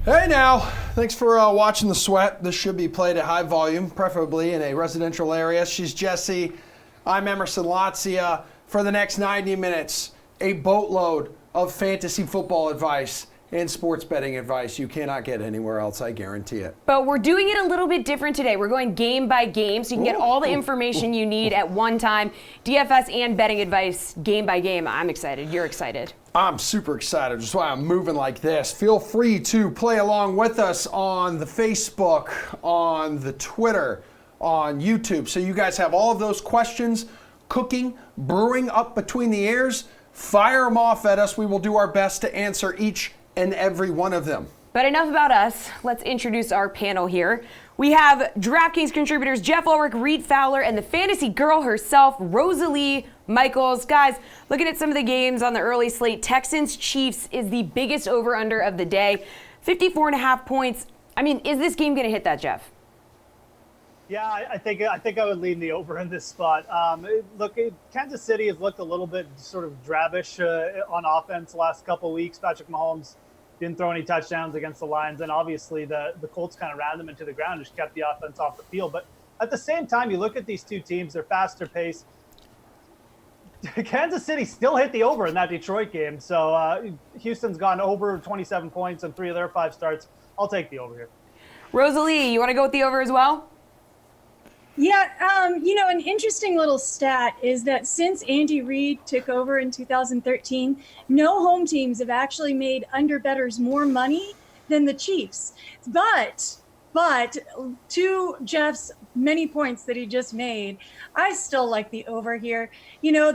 Hey now, thanks for watching The Sweat. This should be played at high volume, preferably in a residential area. She's Jessie. I'm Emerson Lotzia. For the next 90 minutes, a boatload of fantasy football advice and sports betting advice you cannot get anywhere else, I guarantee it. But we're doing it a little bit different today. We're going game by game, so you can get all the information you need at one time. DFS and betting advice, game by game. I'm excited. You're excited. I'm super excited. That's why I'm moving like this. Feel free to play along with us on the Facebook, on the Twitter, on YouTube. So you guys have all of those questions cooking, brewing up between the ears. Fire them off at us. We will do our best to answer each and every one of them. But enough about us. Let's introduce our panel here. We have DraftKings contributors Jeff Ulrich, Reed Fowler, and the fantasy girl herself, Rosalie Michaels. Guys, looking at some of the games on the early slate, Texans-Chiefs is the biggest over-under of the day. 54.5 points. I mean, is this game going to hit that, Jeff? Yeah, I think I would lean the over in this spot. Look, Kansas City has looked a little bit sort of drabbish on offense the last couple of weeks. Patrick Mahomes didn't throw any touchdowns against the Lions, and obviously the Colts kind of ran them into the ground, just kept the offense off the field. But at the same time, you look at these two teams, they're faster paced. Kansas City still hit the over in that Detroit game. So Houston's gone over 27 points in 3 of their 5 starts. I'll take the over here. Rosalie, you want to go with the over as well? Yeah, an interesting little stat is that since Andy Reid took over in 2013, no home teams have actually made underbettors more money than the Chiefs. But to Jeff's many points that he just made, I still like the over here. You know,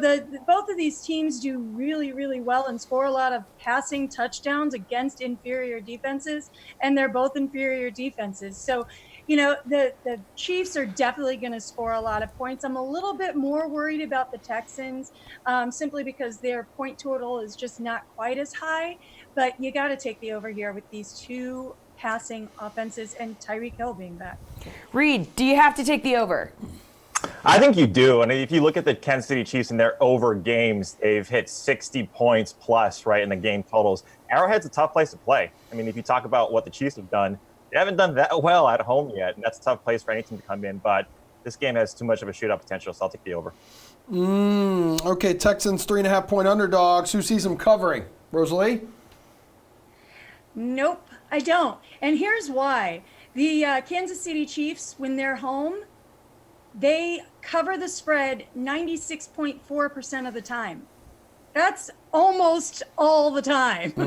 both of these teams do really, really well and score a lot of passing touchdowns against inferior defenses, and they're both inferior defenses. So, you know, the Chiefs are definitely going to score a lot of points. I'm a little bit more worried about the Texans simply because their point total is just not quite as high. But you got to take the over here with these two passing offenses and Tyreek Hill being back. Reed, do you have to take the over? I think you do. And if you look at the Kansas City Chiefs and their over games, they've hit 60 points plus, right, in the game totals. Arrowhead's a tough place to play. I mean, if you talk about what the Chiefs have done, they haven't done that well at home yet, and that's a tough place for any team to come in. But this game has too much of a shootout potential, so I'll take the over. Okay, Texans 3.5-point underdogs. Who sees them covering? Rosalie? Nope, I don't. And here's why. The Kansas City Chiefs, when they're home, they cover the spread 96.4% of the time. That's almost all the time. I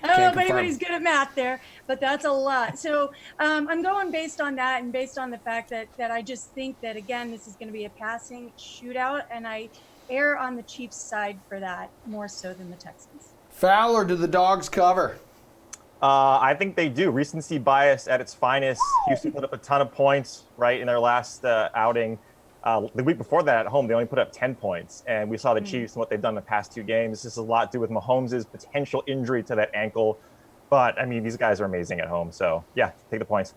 don't know if anybody's good at math there, but that's a lot. So I'm going based on that and based on the fact that I just think that, again, this is going to be a passing shootout, and I err on the Chiefs' side for that more so than the Texans. Fowler, do the dogs cover? I think they do. Recency bias at its finest. Houston put up a ton of points, right, in their last outing. The week before that at home, they only put up 10 points. And we saw the Chiefs and what they've done in the past 2 games. This has a lot to do with Mahomes' potential injury to that ankle. But, I mean, these guys are amazing at home. So, yeah, take the points.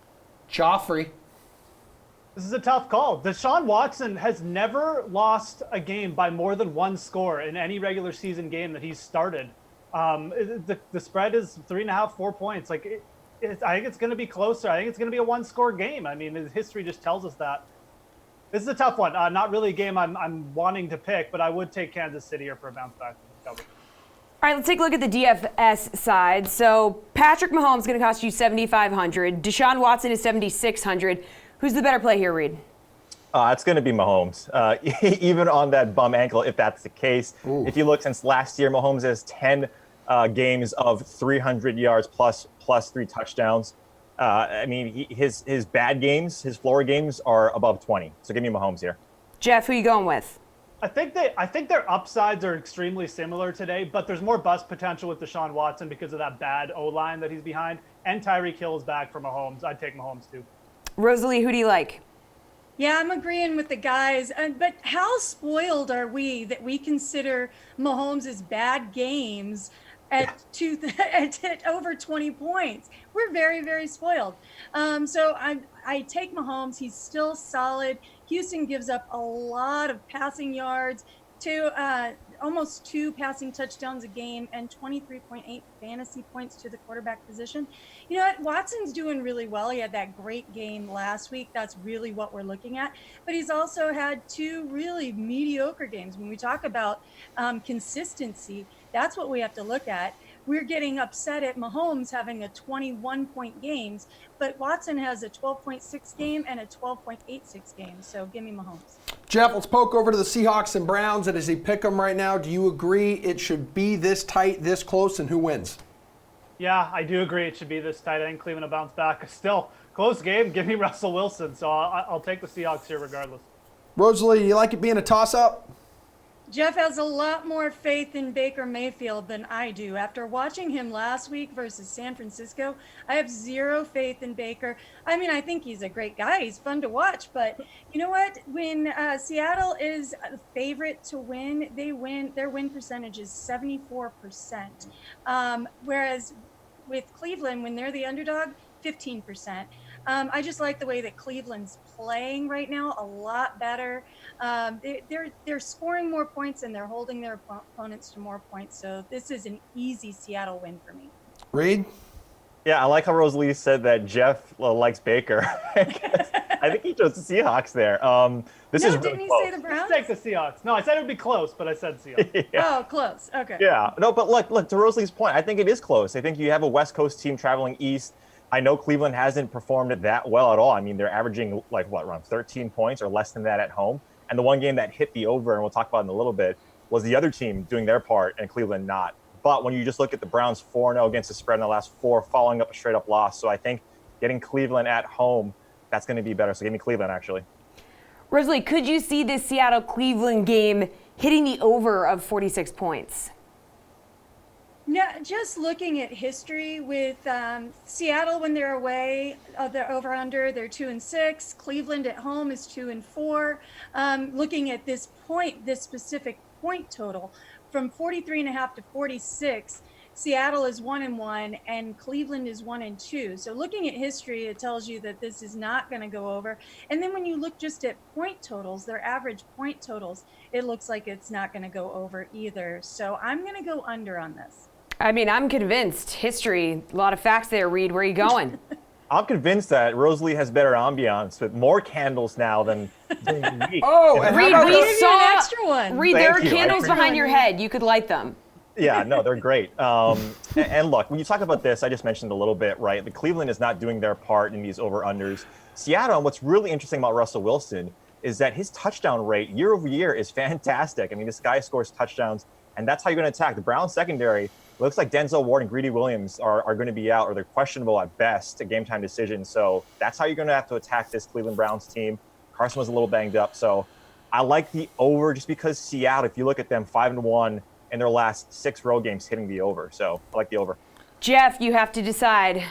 Joffrey. This is a tough call. Deshaun Watson has never lost a game by more than 1 score in any regular season game that he's started. The spread is 3.5, 4 points. I think it's going to be closer. I think it's going to be a 1-score game. I mean, history just tells us that. This is a tough one. Not really a game I'm wanting to pick, but I would take Kansas City here for a bounce back. All right, let's take a look at the DFS side. So Patrick Mahomes is going to cost you $7,500. Deshaun Watson is $7,600. Who's the better play here, Reed? It's going to be Mahomes, even on that bum ankle, if that's the case. Ooh. If you look since last year, Mahomes has 10 games of 300 yards plus 3 touchdowns. I mean, his bad games, his floor games are above 20. So give me Mahomes here. Jeff, who are you going with? I think their upsides are extremely similar today, but there's more bust potential with Deshaun Watson because of that bad O-line that he's behind. And Tyreek Hill is back for Mahomes. I'd take Mahomes too. Rosalie, who do you like? Yeah, I'm agreeing with the guys. But how spoiled are we that we consider Mahomes' bad games at over 20 points? We're very, very spoiled. So I take Mahomes. He's still solid. Houston gives up a lot of passing yards to almost 2 passing touchdowns a game and 23.8 fantasy points to the quarterback position. You know what? Watson's doing really well. He had that great game last week. That's really what we're looking at. But he's also had 2 really mediocre games. When we talk about consistency, that's what we have to look at. We're getting upset at Mahomes having a 21-point games, but Watson has a 12.6 game and a 12.86 game. So give me Mahomes. Jeff, let's poke over to the Seahawks and Browns. And as he pick them right now, do you agree it should be this tight, this close, and who wins? Yeah, I do agree it should be this tight. I think Cleveland will bounce back. Still, close game. Give me Russell Wilson. So I'll take the Seahawks here regardless. Rosalie, you like it being a toss-up? Jeff has a lot more faith in Baker Mayfield than I do. After watching him last week versus San Francisco, I have zero faith in Baker. I mean, I think he's a great guy. He's fun to watch. But you know what? When Seattle is a favorite to win, they win. Their win percentage is 74%. Whereas with Cleveland, when they're the underdog, 15%. I just like the way that Cleveland's playing right now a lot better. They're scoring more points and they're holding their opponents to more points. So this is an easy Seattle win for me. Reed? Yeah, I like how Rosalie said that Jeff likes Baker. I think he chose the Seahawks there. This is really didn't he close. say the Browns? Take the Seahawks. No, I said it would be close, but I said Seahawks. Yeah. Oh, close. Okay. Yeah, no, but look, to Rosalie's point, I think it is close. I think you have a West Coast team traveling east. I know Cleveland hasn't performed that well at all. I mean, they're averaging around 13 points or less than that at home. And the one game that hit the over, and we'll talk about it in a little bit, was the other team doing their part and Cleveland not. But when you just look at the Browns 4-0 against the spread in the last 4, following up a straight-up loss. So I think getting Cleveland at home, that's going to be better. So give me Cleveland, actually. Rosalie, could you see this Seattle-Cleveland game hitting the over of 46 points? No, just looking at history with Seattle when they're away, they're over under, they're 2-6. Cleveland at home is 2-4. Looking at this specific point total from 43.5 to 46, Seattle is 1-1 and Cleveland is 1-2. So looking at history, it tells you that this is not going to go over. And then when you look just at point totals, their average point totals, it looks like it's not going to go over either. So I'm going to go under on this. I mean, I'm convinced. History, a lot of facts there, Reed. Where are you going? I'm convinced that Rosalie has better ambiance with more candles now than during the week. Oh, and Reed, how about we this? saw an extra one. Reed, Thank there are you. I candles appreciate behind your head. You could light them. Yeah, no, they're great. And look, when you talk about this, I just mentioned a little bit, right? The Cleveland is not doing their part in these over-unders. Seattle, and what's really interesting about Russell Wilson is that his touchdown rate year over year is fantastic. I mean, this guy scores touchdowns, and that's how you're going to attack. The Browns secondary, looks like Denzel Ward and Greedy Williams are going to be out, or they're questionable at best, a game-time decision. So that's how you're going to have to attack this Cleveland Browns team. Carson was a little banged up. So I like the over just because Seattle, if you look at them, 5-1 in their last 6 road games hitting the over. So I like the over. Jeff, you have to decide.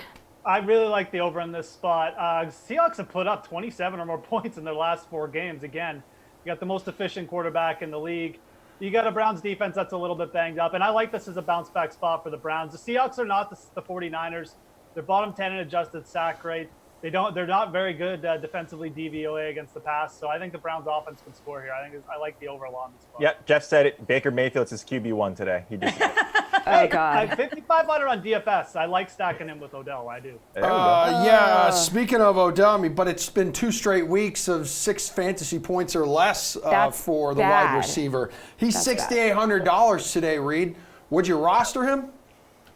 I really like the over in this spot. Seahawks have put up 27 or more points in their last 4 games. Again, you got the most efficient quarterback in the league. You got a Browns defense that's a little bit banged up, and I like this as a bounce back spot for the Browns. The Seahawks are not the 49ers. They're bottom 10 in adjusted sack rate. They're not very good defensively DVOA against the pass, so I think the Browns offense can score here. I like the over a lot in this spot. Yeah, Jeff said it. Baker Mayfield's his QB1 today. He just Oh, God. 5,500 on DFS. I like stacking him with Odell. I do. There we go. Speaking of Odell, but it's been 2 straight weeks of 6 fantasy points or less for the bad. wide receiver. He's That's $6,800 today, Reed. Would you roster him?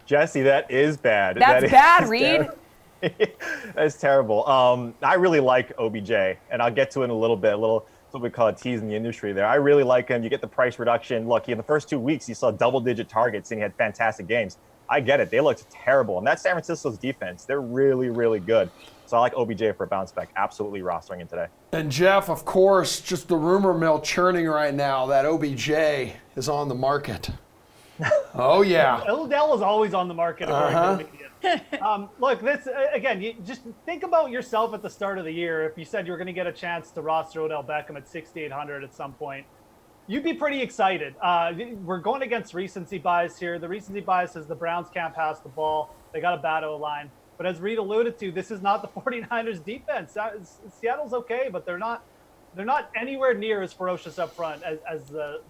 Jesse, that is bad. That's bad, Reed. That's terrible. I really like OBJ, and I'll get to it in a little bit. What we call a tease in the industry there. I really like him. You get the price reduction. Look, in the first 2 weeks, he saw double-digit targets, and he had fantastic games. I get it. They looked terrible. And that's San Francisco's defense. They're really, really good. So I like OBJ for a bounce back. Absolutely rostering him today. And Jeff, of course, just the rumor mill churning right now that OBJ is on the market. Oh, yeah. Odell is always on the market. According to the media. Look, this again. You just think about yourself at the start of the year. If you said you were going to get a chance to roster Odell Beckham at 6,800 at some point, you'd be pretty excited. We're going against recency bias here. The recency bias is the Browns can't pass the ball. They got a bad O-line. But as Reed alluded to, this is not the 49ers defense. Seattle's okay, but they're not They're not anywhere near as ferocious up front as the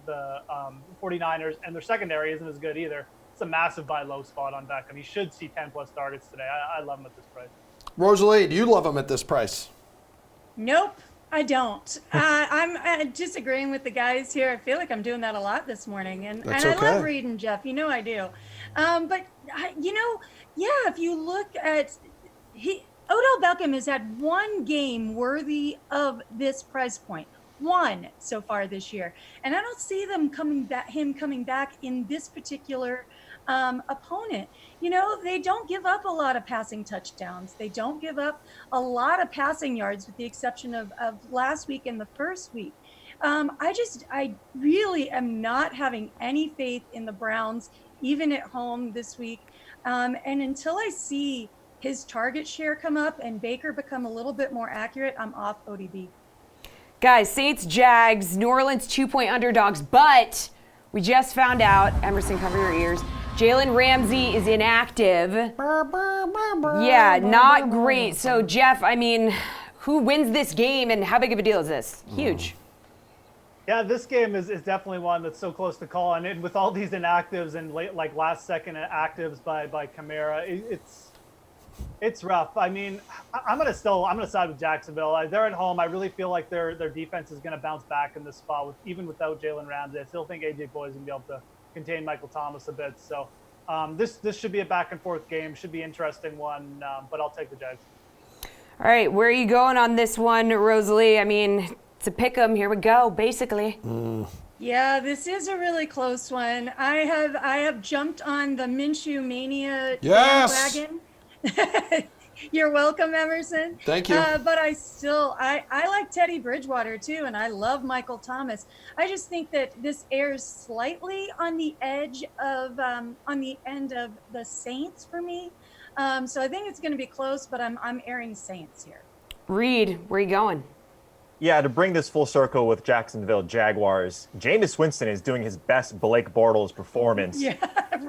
49ers, and their secondary isn't as good either. It's a massive buy low spot on Beckham. He should see 10+ targets today. I love him at this price. Rosalie, do you love him at this price? Nope, I don't. I'm disagreeing with the guys here. I feel like I'm doing that a lot this morning, and That's I okay. love Reed and Jeff. You know I do. But if you look at Odell Beckham has had one game worthy of this price point. One so far this year, and I don't see him coming back in this particular opponent. They don't give up a lot of passing touchdowns. They don't give up a lot of passing yards, with the exception of last week and the first week. I really am not having any faith in the Browns, even at home this week. And until I see his target share come up and Baker become a little bit more accurate, I'm off ODB. Guys, Saints, Jags, New Orleans 2-point underdogs, but we just found out, Emerson, cover your ears, Jalen Ramsey is inactive. Yeah, not great. So, Jeff, who wins this game and how big of a deal is this? Huge. Yeah, this game is definitely one that's so close to call. And with all these inactives and last-second actives by Kamara, it's rough. I'm gonna side with Jacksonville. They're at home. I really feel like their defense is gonna bounce back in this spot, even without Jalen Ramsey. I still think AJ Boyd is gonna be able to contain Michael Thomas a bit. So this should be a back and forth game. Should be an interesting one. But I'll take the Jags. All right, where are you going on this one, Rosalie? It's a pick 'em. Here we go, basically. Yeah, this is a really close one. I have jumped on the Minshew Mania bandwagon. You're welcome, Emerson. Thank you. But I like Teddy Bridgewater too, and I love Michael Thomas. I just think that this airs slightly on the edge of on the end of the Saints for me. So I think it's going to be close, but I'm airing Saints here. Reed, where are you going? Yeah, to bring this full circle with Jacksonville Jaguars, Jameis Winston is doing his best Blake Bortles performance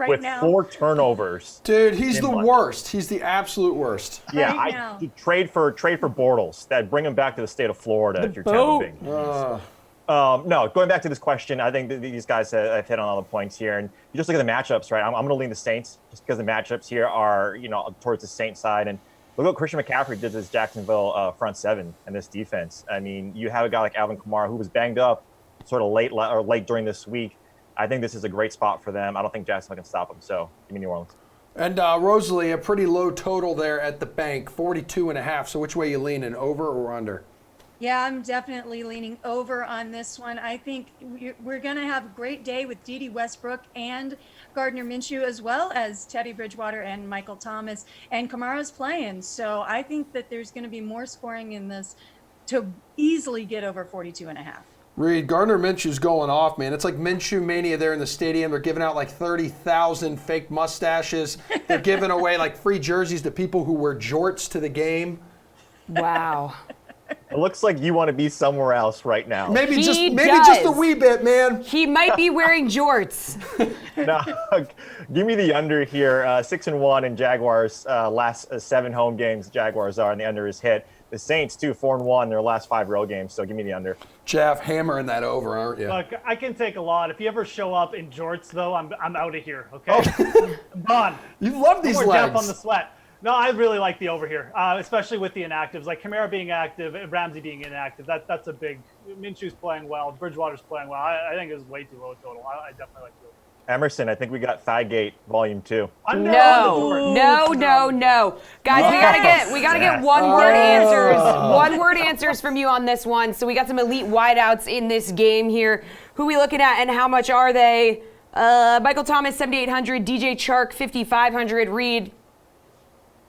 with now. 4 turnovers. Dude, he's the worst. He's the absolute worst. Yeah, Right now. I trade for Bortles. That bring him back to the state of Florida if you're challenging. No, going back to this question, I think these guys have hit on all the points here, and you just look at the matchups, right? I'm going to lean the Saints just because the matchups here are towards the Saints side, and look what Christian McCaffrey did to this Jacksonville front seven and this defense. You have a guy like Alvin Kamara who was banged up sort of late during this week. I think this is a great spot for them. I don't think Jacksonville can stop them, so give me New Orleans. And Rosalie, a pretty low total there at the bank, 42.5. So which way you leaning, over or under? Yeah, I'm definitely leaning over on this one. I think we're going to have a great day with Dede Westbrook and Gardner Minshew, as well as Teddy Bridgewater and Michael Thomas. And Kamara's playing. So I think that there's going to be more scoring in this to easily get over 42.5. Reed, Gardner Minshew's going off, man. It's like Minshew Mania there in the stadium. They're giving out like 30,000 fake mustaches. They're giving away like free jerseys to people who wear jorts to the game. Wow. It looks like you want to be somewhere else right now. Maybe just does. a wee bit, man. He might be wearing jorts. No, give me the under here. 6-1 in Jaguars last 7 home games. Jaguars are, and the under is hit. The Saints too, 4-1 in their last 5 road games. So give me the under. Jeff, hammering that over, aren't you? Look, I can take a lot. If you ever show up in jorts, though, I'm out of here. Okay, I'm gone. You love these More legs. Jeff on the sweat. No, I really like the over here, especially with the inactives. Like Kamara being active, Ramsey being inactive. That's a big. Minshew's playing well. Bridgewater's playing well. I think it's way too low total. I definitely like the over. Emerson, I think we got Thigh-Gate Volume 2. No. Guys, we gotta get one-word answers. One-word answers from you on this one. So we got some elite wideouts in this game here. Who are we looking at and how much are they? Michael Thomas, 7,800. DJ Chark, 5,500. Reed.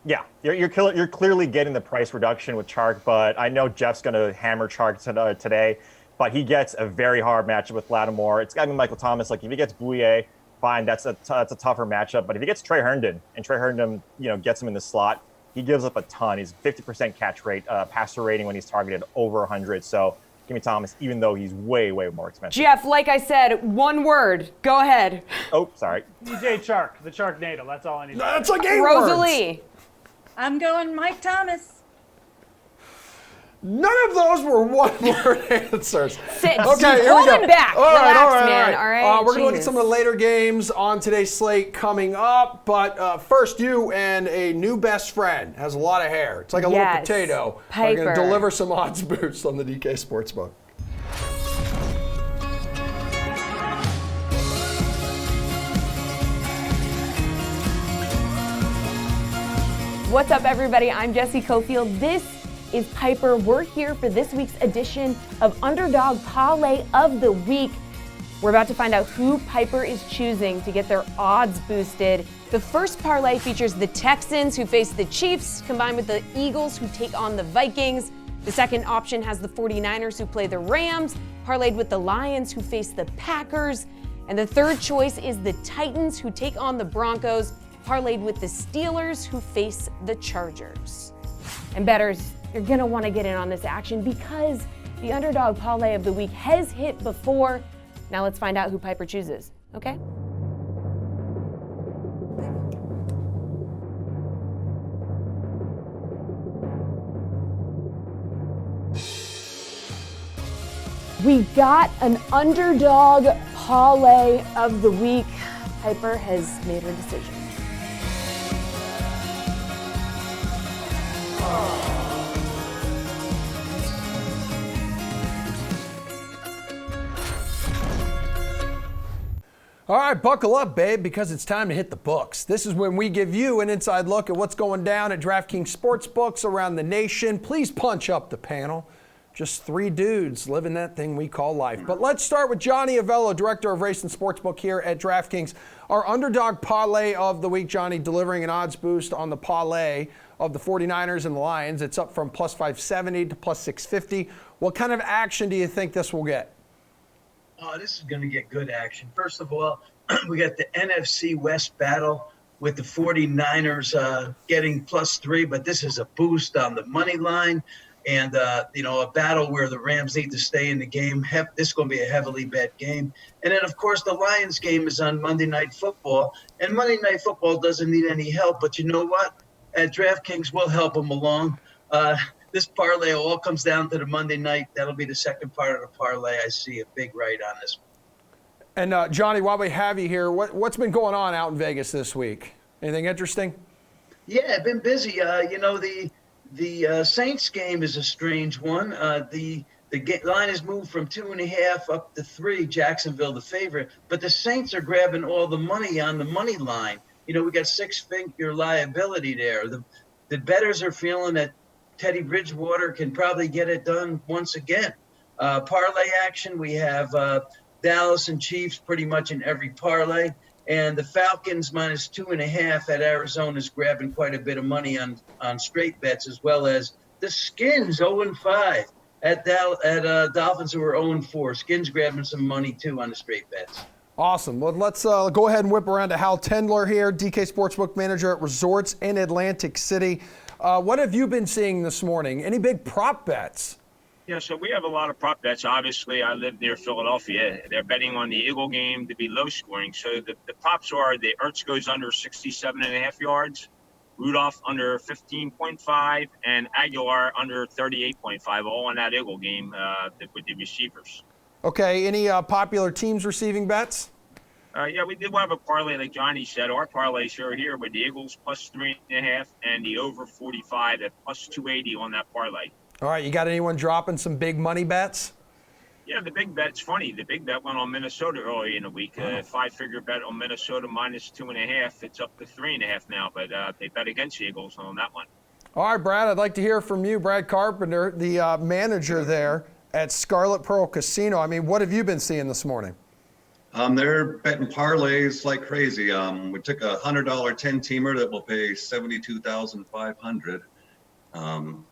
Yeah, you're clearly getting the price reduction with Chark, but I know Jeff's going to hammer Chark today, but he gets a very hard matchup with Lattimore. It's got to be Michael Thomas. Like, if he gets Bouye, fine, that's a tougher matchup. But if he gets Trey Herndon, and Trey Herndon, gets him in the slot, he gives up a ton. He's 50% catch rate, passer rating when he's targeted over 100. So give me Thomas, even though he's way, way more expensive. Jeff, like I said, one word. Go ahead. Oh, sorry. DJ Chark, the Charknado. That's all I need. That's like 8 Rosalie. words. I'm going Mike Thomas. None of those were one-word answers. Sit. Okay, here we Hold go. him back. Relax, man. All right. We're going to look at Jeez. some of the later games on today's slate coming up. But first, you and a new best friend has a lot of hair. It's like a little potato. We're going to Piper. deliver some odds boosts on the DK Sportsbook. What's up, everybody? I'm Jessie Coffield. This is Piper. We're here for this week's edition of Underdog Parlay of the Week. We're about to find out who Piper is choosing to get their odds boosted. The first parlay features the Texans, who face the Chiefs, combined with the Eagles, who take on the Vikings. The second option has the 49ers, who play the Rams, parlayed with the Lions, who face the Packers. And the third choice is the Titans, who take on the Broncos, parlayed with the Steelers, who face the Chargers. And bettors, you're gonna wanna get in on this action because the Underdog Parlay of the Week has hit before. Now let's find out who Piper chooses, okay? We got an Underdog Parlay of the Week. Piper has made her decision. All right, buckle up, babe, because it's time to hit the books. This is when we give you an inside look at what's going down at DraftKings Sportsbooks around the nation. Please punch up the panel. Just three dudes living that thing we call life. But let's start with Johnny Avello, Director of Race and Sportsbook here at DraftKings. Our Underdog Parlay of the Week, Johnny, delivering an odds boost on the parlay of the 49ers and the Lions. It's up from plus 570 to plus 650. What kind of action do you think this will get? Oh, this is going to get good action. First of all, we got the NFC West battle with the 49ers getting +3, but this is a boost on the money line and, a battle where the Rams need to stay in the game. This is going to be a heavily bet game. And then, of course, the Lions game is on Monday Night Football, and Monday Night Football doesn't need any help, but you know what? At DraftKings, we'll help them along. This parlay all comes down to the Monday night. That'll be the second part of the parlay. I see a big right on this. And Johnny, while we have you here, what's been going on out in Vegas this week? Anything interesting? Yeah, I've been busy. The Saints game is a strange one. The line has moved from 2.5 up to 3. Jacksonville, the favorite, but the Saints are grabbing all the money on the money line. We got 6-figure liability there. The bettors are feeling that Teddy Bridgewater can probably get it done once again. Parlay action, we have Dallas and Chiefs pretty much in every parlay. And the Falcons -2.5 at Arizona is grabbing quite a bit of money on straight bets, as well as the Skins 0-5 at Dolphins, who are 0-4. Skins grabbing some money too on the straight bets. Awesome. Well, let's go ahead and whip around to Hal Tendler here, DK Sportsbook Manager at Resorts in Atlantic City. What have you been seeing this morning? Any big prop bets? Yeah, so we have a lot of prop bets. Obviously, I live near Philadelphia. They're betting on the Eagle game to be low scoring. So the props are the Ertz goes under 67.5 yards, Rudolph under 15.5, and Aguilar under 38.5, all on that Eagle game with the receivers. Okay, any popular teams receiving bets? Yeah, we did have a parlay, like Johnny said. Our parlays are here with the Eagles +3.5 and the over 45 at +280 on that parlay. All right, you got anyone dropping some big money bets? Yeah, the big bet's funny. The big bet went on Minnesota early in the week. 5-figure bet on Minnesota -2.5. It's up to 3.5 now, but they bet against the Eagles on that one. All right, Brad, I'd like to hear from you, Brad Carpenter, the manager there at Scarlet Pearl Casino. I mean, what have you been seeing this morning? They're betting parlays like crazy. We took a $100 10-teamer that will pay $72,500.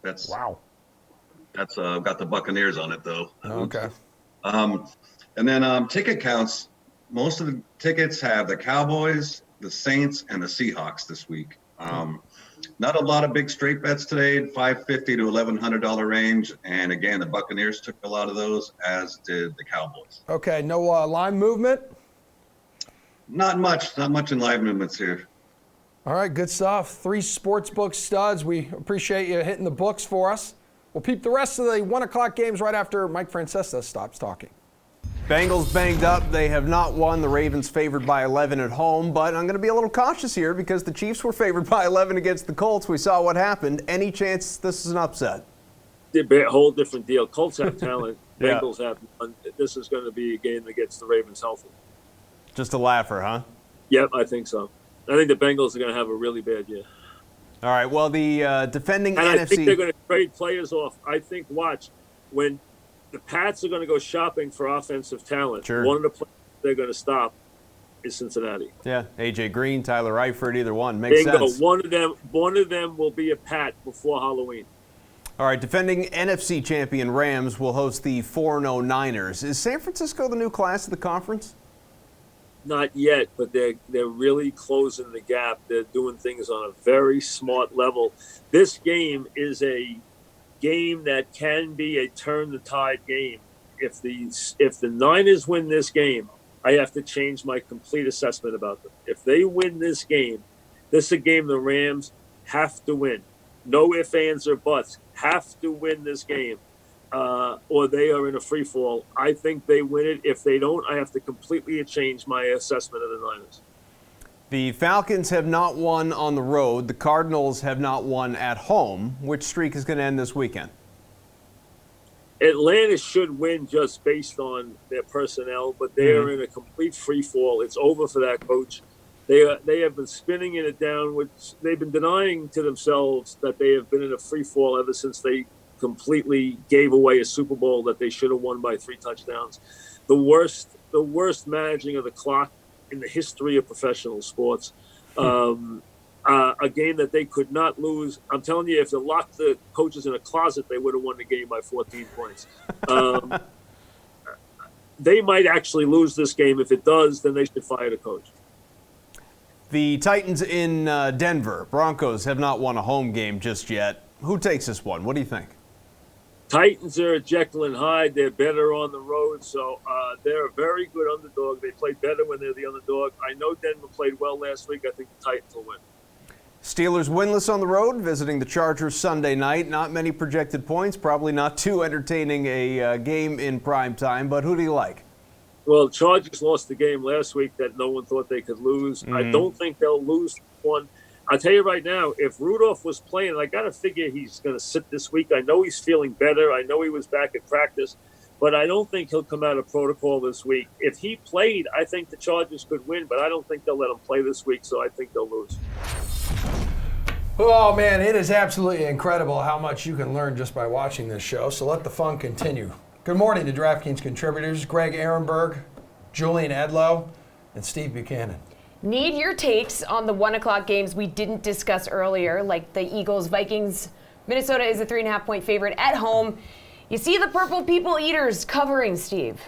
That's wow. That's got the Buccaneers on it though. Okay. And then ticket counts. Most of the tickets have the Cowboys, the Saints, and the Seahawks this week. Not a lot of big straight bets today, $550 to $1,100 range. And again, the Buccaneers took a lot of those, as did the Cowboys. Okay, no line movement? Not much in live movements here. All right, good stuff. 3 sportsbook studs. We appreciate you hitting the books for us. We'll peep the rest of the 1 o'clock games right after Mike Francesa stops talking. Bengals banged up. They have not won. The Ravens favored by 11 at home, but I'm going to be a little cautious here because the Chiefs were favored by 11 against the Colts. We saw what happened. Any chance this is an upset? A whole different deal. Colts have talent. Yeah. Bengals have none. This is going to be a game that gets the Ravens healthy. Just a laugher, huh? Yep, I think so. I think the Bengals are going to have a really bad year. All right, well, the defending And NFC... I think they're going to trade players off. I think, watch, when the Pats are going to go shopping for offensive talent, Sure. one of the players they're going to stop is Cincinnati. Yeah, A.J. Green, Tyler Eifert, either one. Makes Bingo. sense. One of them will be a Pat before Halloween. All right, defending NFC champion Rams will host the 4-0 Niners. Is San Francisco the new class of the conference? Not yet, but they're really closing the gap. They're doing things on a very smart level. This game is a game that can be a turn-the-tide game. If the Niners win this game, I have to change my complete assessment about them. If they win this game, this is a game the Rams have to win. No ifs, ands, or buts. Have to win this game, or they are in a free fall. I think they win it. If they don't, I have to completely change my assessment of the Niners. The Falcons have not won on the road. The Cardinals have not won at home. Which streak is going to end this weekend? Atlanta should win just based on their personnel, but they are in a complete free fall. It's over for that coach. They have been spinning it down, which they've been denying to themselves that they have been in a free fall ever since they completely gave away a Super Bowl that they should have won by 3 touchdowns. The worst managing of the clock in the history of professional sports. A game that they could not lose. I'm telling you, if they locked the coaches in a closet, they would have won the game by 14 points. They might actually lose this game. If it does, then they should fire the coach. The Titans in Denver. Broncos have not won a home game just yet. Who takes this one? What do you think? Titans are Jekyll and Hyde. They're better on the road, so they're a very good underdog. They play better when they're the underdog. I know Denver played well last week. I think the Titans will win. Steelers winless on the road, visiting the Chargers Sunday night. Not many projected points, probably not too entertaining a game in prime time, but who do you like? Well, Chargers lost the game last week that no one thought they could lose. I don't think they'll lose one. I'll tell you right now, if Rudolph was playing, I got to figure he's going to sit this week. I know he's feeling better. I know he was back at practice, but I don't think he'll come out of protocol this week. If he played, I think the Chargers could win, but I don't think they'll let him play this week, so I think they'll lose. Oh, man, it is absolutely incredible how much you can learn just by watching this show, so let the fun continue. Good morning to DraftKings contributors Greg Ehrenberg, Julian Edlow, and Steve Buchanan. Need your takes on the 1 o'clock games we didn't discuss earlier, like the Eagles, Vikings. Minnesota is a 3.5-point favorite at home. You see the Purple People Eaters covering, Steve.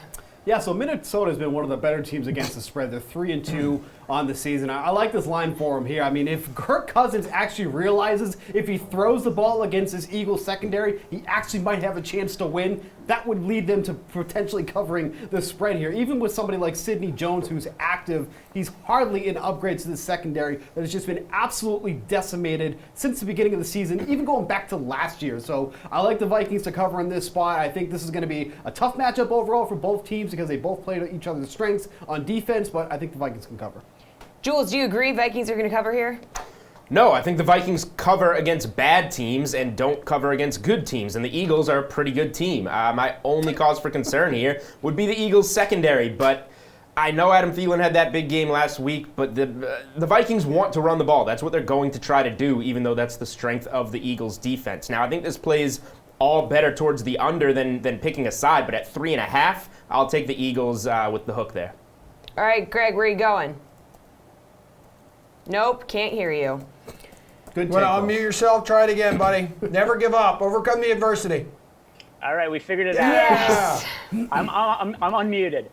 Yeah, so Minnesota has been one of the better teams against the spread. They're 3-2 on the season. I like this line for him here. I mean, if Kirk Cousins actually realizes if he throws the ball against this Eagles secondary, he actually might have a chance to win, that would lead them to potentially covering the spread here. Even with somebody like Sidney Jones, who's active, he's hardly an upgrade to the secondary that has just been absolutely decimated since the beginning of the season, even going back to last year. So I like the Vikings to cover in this spot. I think this is going to be a tough matchup overall for both teams because they both play to each other's strengths on defense, but I think the Vikings can cover. Jules, do you agree Vikings are going to cover here? No, I think the Vikings cover against bad teams and don't cover against good teams, and the Eagles are a pretty good team. My only cause for concern here would be the Eagles' secondary, but I know Adam Thielen had that big game last week, but the Vikings want to run the ball. That's what they're going to try to do, even though that's the strength of the Eagles' defense. Now, I think this plays all better towards the under than picking a side, but at 3.5, I'll take the Eagles with the hook there. All right, Greg, where are you going? Nope, can't hear you. Good take. Well, unmute yourself. Try it again, buddy. Never give up. Overcome the adversity. All right, we figured it Yes. out. I'm unmuted.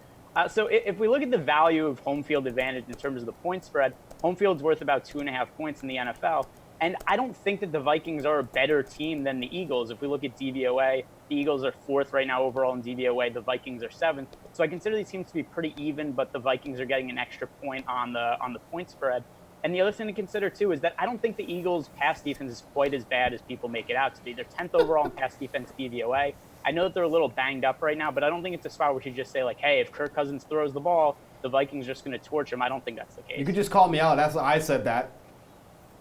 So if we look at the value of home field advantage in terms of the point spread, home field's worth about 2.5 points in the NFL. And I don't think that the Vikings are a better team than the Eagles. If we look at DVOA, the Eagles are 4th right now overall in DVOA. The Vikings are 7th. So I consider these teams to be pretty even, but the Vikings are getting an extra point on the point spread. And the other thing to consider, too, is that I don't think the Eagles' pass defense is quite as bad as people make it out to be. They're 10th overall in pass defense DVOA. I know that they're a little banged up right now, but I don't think it's a spot where you just say, like, hey, if Kirk Cousins throws the ball, the Vikings are just going to torch him. I don't think that's the case. You could just call me out. I said that.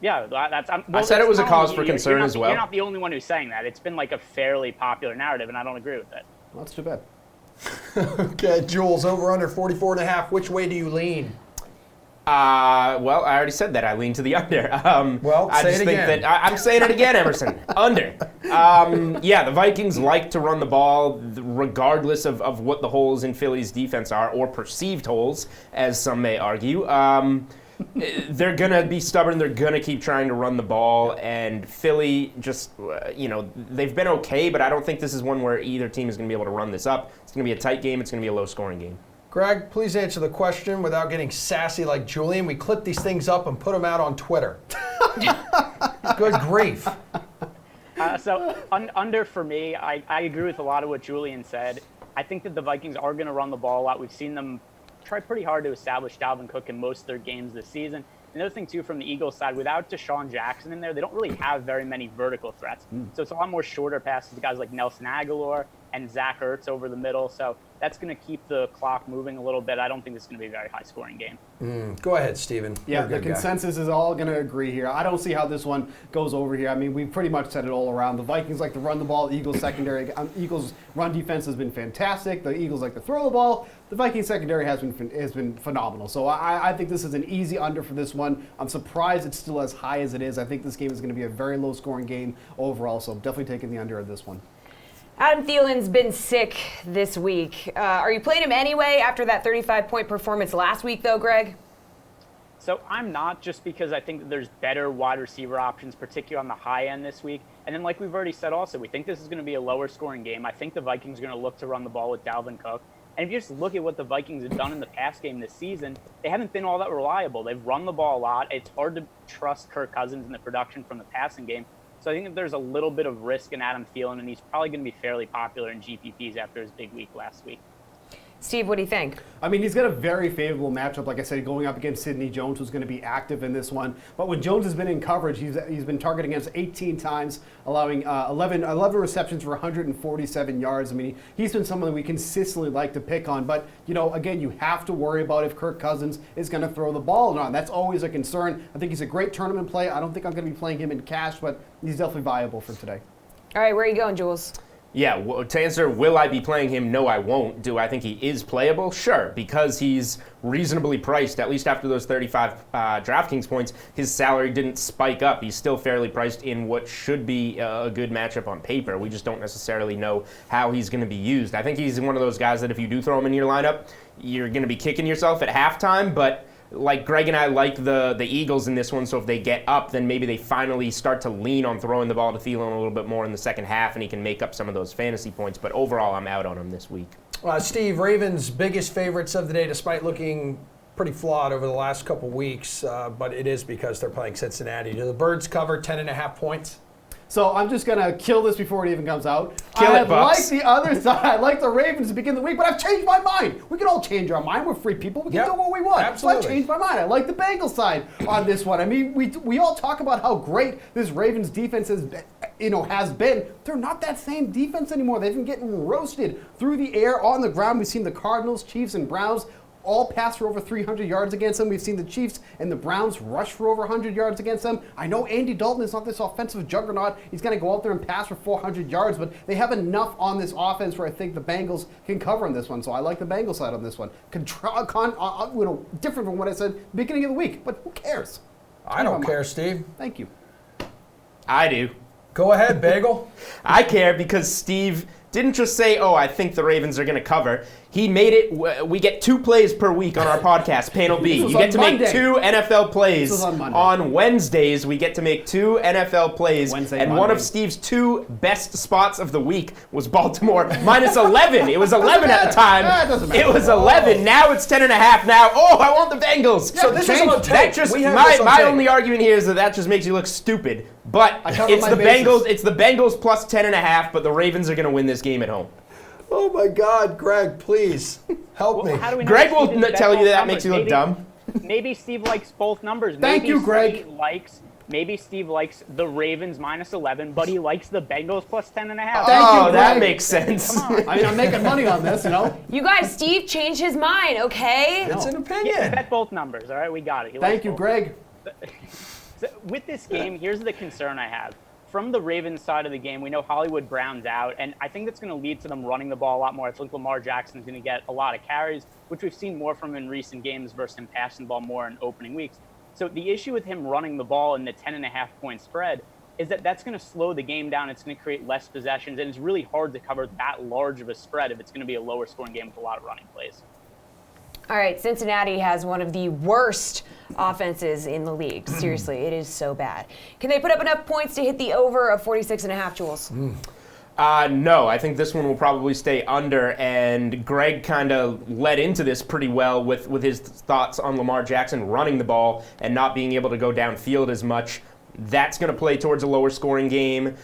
Yeah, that's. I said it was a cause for concern as well. You're not the only one who's saying that. It's been like a fairly popular narrative, and I don't agree with it. Well, that's too bad. Okay, Jules, over under 44.5. Which way do you lean? Well, I already said that. I lean to the under. Well, I say just it think again. that I'm saying it again, Emerson. Under. Yeah, the Vikings like to run the ball, regardless of what the holes in Philly's defense are, or perceived holes, as some may argue. They're going to be stubborn. They're going to keep trying to run the ball. And Philly just, they've been okay, but I don't think this is one where either team is going to be able to run this up. It's going to be a tight game. It's going to be a low-scoring game. Greg, please answer the question without getting sassy like Julian. We clip these things up and put them out on Twitter. Good grief. Under for me, I agree with a lot of what Julian said. I think that the Vikings are going to run the ball a lot. We've seen them try pretty hard to establish Dalvin Cook in most of their games this season. Another thing, too, from the Eagles side, without Deshaun Jackson in there, they don't really have very many vertical threats. So it's a lot more shorter passes to guys like Nelson Aguilar and Zach Ertz over the middle. So that's going to keep the clock moving a little bit. I don't think this is going to be a very high-scoring game. Go ahead, Steven. Yeah, the consensus is all going to agree here. I don't see how this one goes over here. I mean, we pretty much said it all around. The Vikings like to run the ball. Eagles secondary, Eagles run defense has been fantastic. The Eagles like to throw the ball. The Vikings secondary has been phenomenal. So I think this is an easy under for this one. I'm surprised it's still as high as it is. I think this game is going to be a very low-scoring game overall. So I'm definitely taking the under of this one. Adam Thielen's been sick this week. Are you playing him anyway after that 35-point performance last week, though, Greg? So I'm not, just because I think that there's better wide receiver options, particularly on the high end this week. And then, like we've already said also, we think this is going to be a lower scoring game. I think the Vikings are going to look to run the ball with Dalvin Cook. And if you just look at what the Vikings have done in the pass game this season, they haven't been all that reliable. They've run the ball a lot. It's hard to trust Kirk Cousins in the production from the passing game. So I think that there's a little bit of risk in Adam Thielen, and he's probably going to be fairly popular in GPPs after his big week last week. Steve, what do you think? I mean, he's got a very favorable matchup, like I said, going up against Sidney Jones, who's going to be active in this one. But when Jones has been in coverage, he's been targeted against 18 times, allowing 11 receptions for 147 yards. I mean, he's been someone that we consistently like to pick on. But, again, you have to worry about if Kirk Cousins is going to throw the ball or not. That's always a concern. I think he's a great tournament play. I don't think I'm going to be playing him in cash, but he's definitely viable for today. All right, where are you going, Jules? Yeah, to answer, will I be playing him? No, I won't. Do I think he is playable? Sure, because he's reasonably priced, at least after those 35 DraftKings points. His salary didn't spike up. He's still fairly priced in what should be a good matchup on paper. We just don't necessarily know how he's going to be used. I think he's one of those guys that if you do throw him in your lineup, you're going to be kicking yourself at halftime, but like Greg and I like the Eagles in this one, so if they get up, then maybe they finally start to lean on throwing the ball to Thielen a little bit more in the second half, and he can make up some of those fantasy points. But overall, I'm out on him this week. Steve, Ravens' biggest favorites of the day, despite looking pretty flawed over the last couple weeks, but it is because they're playing Cincinnati. Do the Birds cover 10.5 points? So I'm just going to kill this before it even comes out. Kill it, Bucks. Like the other side. I like the Ravens to begin the week, but I've changed my mind. We can all change our mind. We're free people. We can do what we want. Absolutely. So I changed my mind. I like the Bengals side on this one. I mean, we all talk about how great this Ravens defense has been. They're not that same defense anymore. They've been getting roasted through the air, on the ground. We've seen the Cardinals, Chiefs, and Browns all pass for over 300 yards against them. We've seen the Chiefs and the Browns rush for over 100 yards against them. I know Andy Dalton is not this offensive juggernaut. He's going to go out there and pass for 400 yards, but they have enough on this offense where I think the Bengals can cover on this one. So I like the Bengals side on this one. Different from what I said at the beginning of the week, but who cares? I don't care, Steve. Thank you. I do. Go ahead, Bagel. I care because Steve didn't just say, I think the Ravens are going to cover. He made it. We get 2 plays per week on our podcast, Panel B. You get to make 2 NFL plays. On Wednesdays, we get to make 2 NFL plays. One of Steve's 2 best spots of the week was Baltimore minus 11. It was 11 at the time. It was 11. Now it's 10.5. Now, I want the Bengals. So this is on tape. My only argument here is that just makes you look stupid. But it's the Bengals. It's the Bengals plus 10.5. But the Ravens are going to win this game at home. Oh my God, Greg, please help me. How do we know Greg will Steve didn't tell bet you that all makes you look numbers? dumb. maybe Steve likes both numbers. Thank you, Greg. Maybe Steve likes the Ravens -11, but he likes the Bengals +10.5. Thank you, that Greg. makes sense. I mean, I'm making money on this, you know. You guys, Steve changed his mind, okay? It's an opinion. Yeah, bet both numbers, all right? We got it. Thank you, Greg. So with this game, here's the concern I have. From the Ravens side of the game, we know Hollywood Brown's out, and I think that's going to lead to them running the ball a lot more. I think Lamar Jackson's going to get a lot of carries, which we've seen more from in recent games versus him passing the ball more in opening weeks. So the issue with him running the ball in the 10.5-point spread is that that's going to slow the game down. It's going to create less possessions, and it's really hard to cover that large of a spread if it's going to be a lower scoring game with a lot of running plays. All right, Cincinnati has one of the worst offenses in the league. Seriously, it is so bad. Can they put up enough points to hit the over of 46.5, Jules? No, I think this one will probably stay under, and Greg kind of led into this pretty well with his thoughts on Lamar Jackson running the ball and not being able to go downfield as much. That's going to play towards a lower scoring game.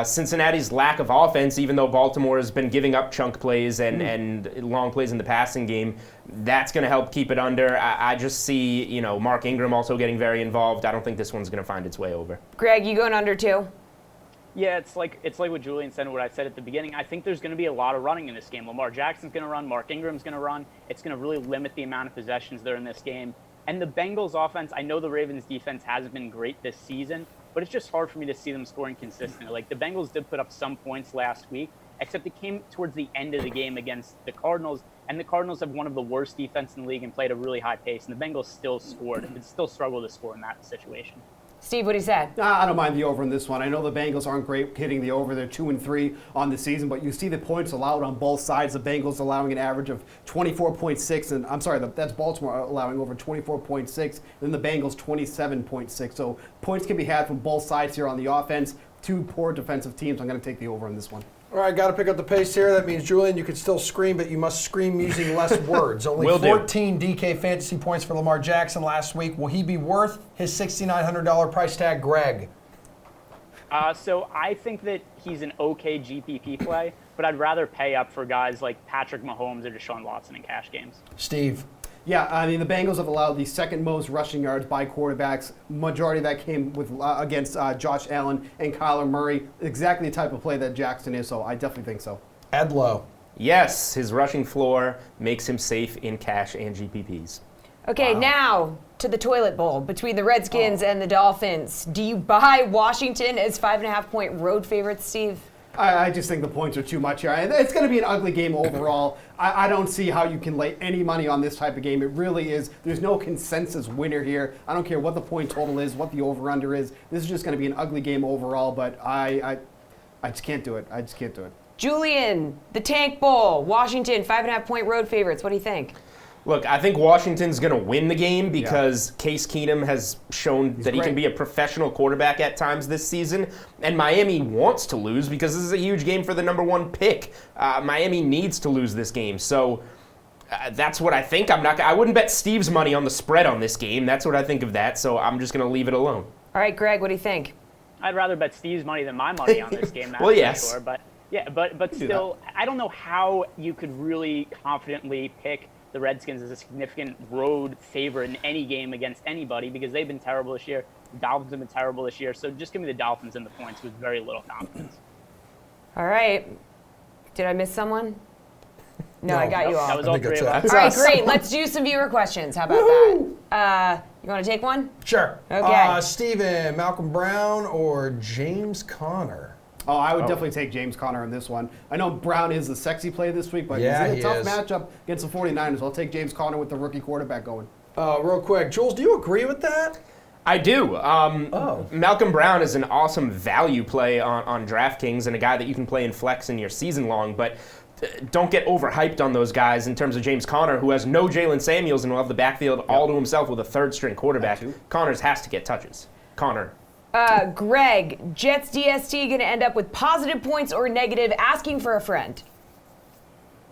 Cincinnati's lack of offense, even though Baltimore has been giving up chunk plays and long plays in the passing game, that's going to help keep it under. I just see, Mark Ingram also getting very involved. I don't think this one's going to find its way over. Greg, you going under too? Yeah, it's like what Julian said and what I said at the beginning. I think there's going to be a lot of running in this game. Lamar Jackson's going to run. Mark Ingram's going to run. It's going to really limit the amount of possessions there in this game. And the Bengals offense, I know the Ravens defense hasn't been great this season, but it's just hard for me to see them scoring consistently. Like, the Bengals did put up some points last week, except it came towards the end of the game against the Cardinals, and the Cardinals have one of the worst defense in the league and played a really high pace, and the Bengals still scored and still struggled to score in that situation. Steve, what do you say? I don't mind the over in this one. I know the Bengals aren't great hitting the over. They're 2-3 on the season, but you see the points allowed on both sides. The Bengals allowing an average of 24.6, and I'm sorry, that's Baltimore allowing over 24.6, and the Bengals 27.6. So points can be had from both sides here on the offense. Two poor defensive teams. I'm going to take the over in this one. All right, got to pick up the pace here. That means, Julian, you can still scream, but you must scream using less words. Only 14 DK fantasy points for Lamar Jackson last week. Will he be worth his $6,900 price tag, Greg? So I think that he's an okay GPP play, but I'd rather pay up for guys like Patrick Mahomes or Deshaun Watson in cash games. Steve. Yeah, I mean, the Bengals have allowed the second most rushing yards by quarterbacks. Majority of that came with against Josh Allen and Kyler Murray. Exactly the type of play that Jackson is, so I definitely think so. Edlow. Yes, his rushing floor makes him safe in cash and GPPs. Okay, now to the toilet bowl between the Redskins and the Dolphins. Do you buy Washington as 5.5-point road favorites, Steve? I just think the points are too much here. It's going to be an ugly game overall. I don't see how you can lay any money on this type of game. It really is. There's no consensus winner here. I don't care what the point total is, what the over-under is. This is just going to be an ugly game overall, but I just can't do it. I just can't do it. Julian, the Tank Bowl, Washington, 5.5-point road favorites. What do you think? Look, I think Washington's going to win the game because Case Keenum has shown that he can be a professional quarterback at times this season. And Miami wants to lose because this is a huge game for the number one pick. Miami needs to lose this game. So that's what I think. I wouldn't bet Steve's money on the spread on this game. That's what I think of that. So I'm just going to leave it alone. All right, Greg, what do you think? I'd rather bet Steve's money than my money on this game. That's well, yes. Sure. But still, I don't know how you could really confidently pick the Redskins as a significant road favorite in any game against anybody because they've been terrible this year. The Dolphins have been terrible this year. So just give me the Dolphins and the points with very little confidence. All right. Did I miss someone? No, I got you all. That was all three of us. All right, great. Let's do some viewer questions. How about that? You want to take one? Sure. Okay. Steven, Malcolm Brown, or James Conner? Oh, I would definitely take James Conner in this one. I know Brown is the sexy play this week, but he's in a tough matchup against the 49ers. I'll take James Conner with the rookie quarterback going. Real quick, Jules, do you agree with that? I do. Malcolm Brown is an awesome value play on DraftKings and a guy that you can play in flex in your season long, but don't get overhyped on those guys in terms of James Conner, who has no Jalen Samuels and will have the backfield all to himself with a third-string quarterback. Connors has to get touches. Connor. Greg, Jets DST going to end up with positive points or negative? Asking for a friend.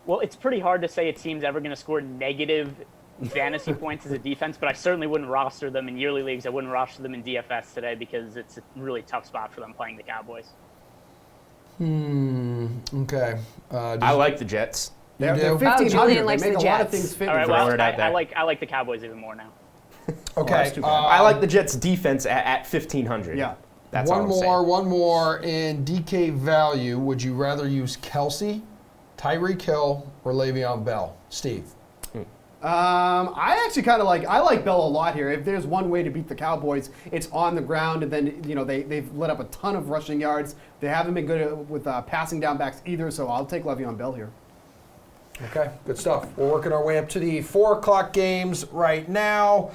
Well, it's pretty hard to say a team's ever going to score negative fantasy points as a defense, but I certainly wouldn't roster them in yearly leagues. I wouldn't roster them in DFS today because it's a really tough spot for them playing the Cowboys. Okay. I like the Jets. They're 1,500. Julian likes they make the a lot of Jets. things fit. All right, well, I like the Cowboys even more now. Okay. that's too bad. I like the Jets' defense at 1,500. Yeah. That's one all I'm more, one more in DK value. Would you rather use Kelsey, Tyreek Hill, or Le'Veon Bell? Steve. I actually kind of like Bell a lot here. If there's one way to beat the Cowboys, it's on the ground, and then they've let up a ton of rushing yards. They haven't been good with passing down backs either, so I'll take Le'Veon Bell here. Okay, good stuff. We're working our way up to the 4 o'clock games right now.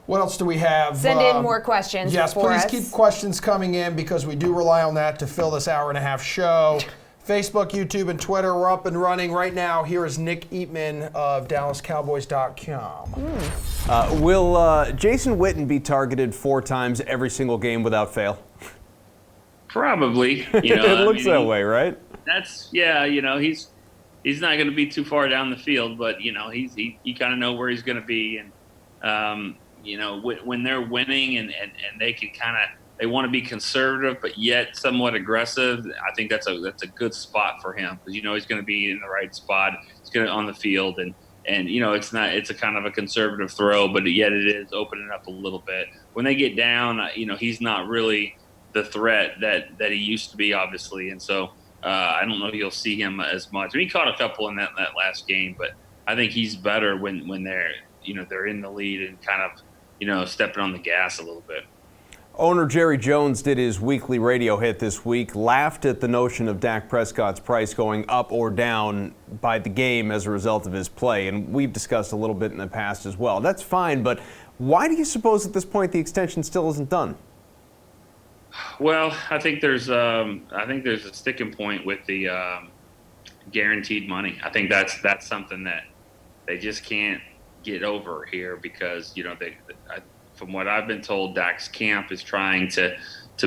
What else do we have? Send in more questions. Yes, for please us. keep questions coming in because we do rely on that to fill this hour-and-a-half show. Facebook, YouTube, and Twitter, we're up and running right now. Here is Nick Eatman of DallasCowboys.com. Will Jason Witten be targeted 4 times every single game without fail? Probably. It looks that way, right? He's not going to be too far down the field, but you kind of know where he's going to be, and when they're winning and they can they want to be conservative but yet somewhat aggressive. I think that's a good spot for him because he's going to be in the right spot. He's going to on the field and it's a kind of a conservative throw, but yet it is opening up a little bit. When they get down, he's not really the threat that he used to be, obviously, and so I don't know if you'll see him as much. I mean, he caught a couple in that last game, but I think he's better when they're they're in the lead and kind of stepping on the gas a little bit. Owner Jerry Jones did his weekly radio hit this week, laughed at the notion of Dak Prescott's price going up or down by the game as a result of his play, and we've discussed a little bit in the past as well. That's fine, but why do you suppose at this point the extension still isn't done? Well, I think there's a sticking point with the guaranteed money. I think that's something that they just can't get over here because from what I've been told, Dak's camp is trying to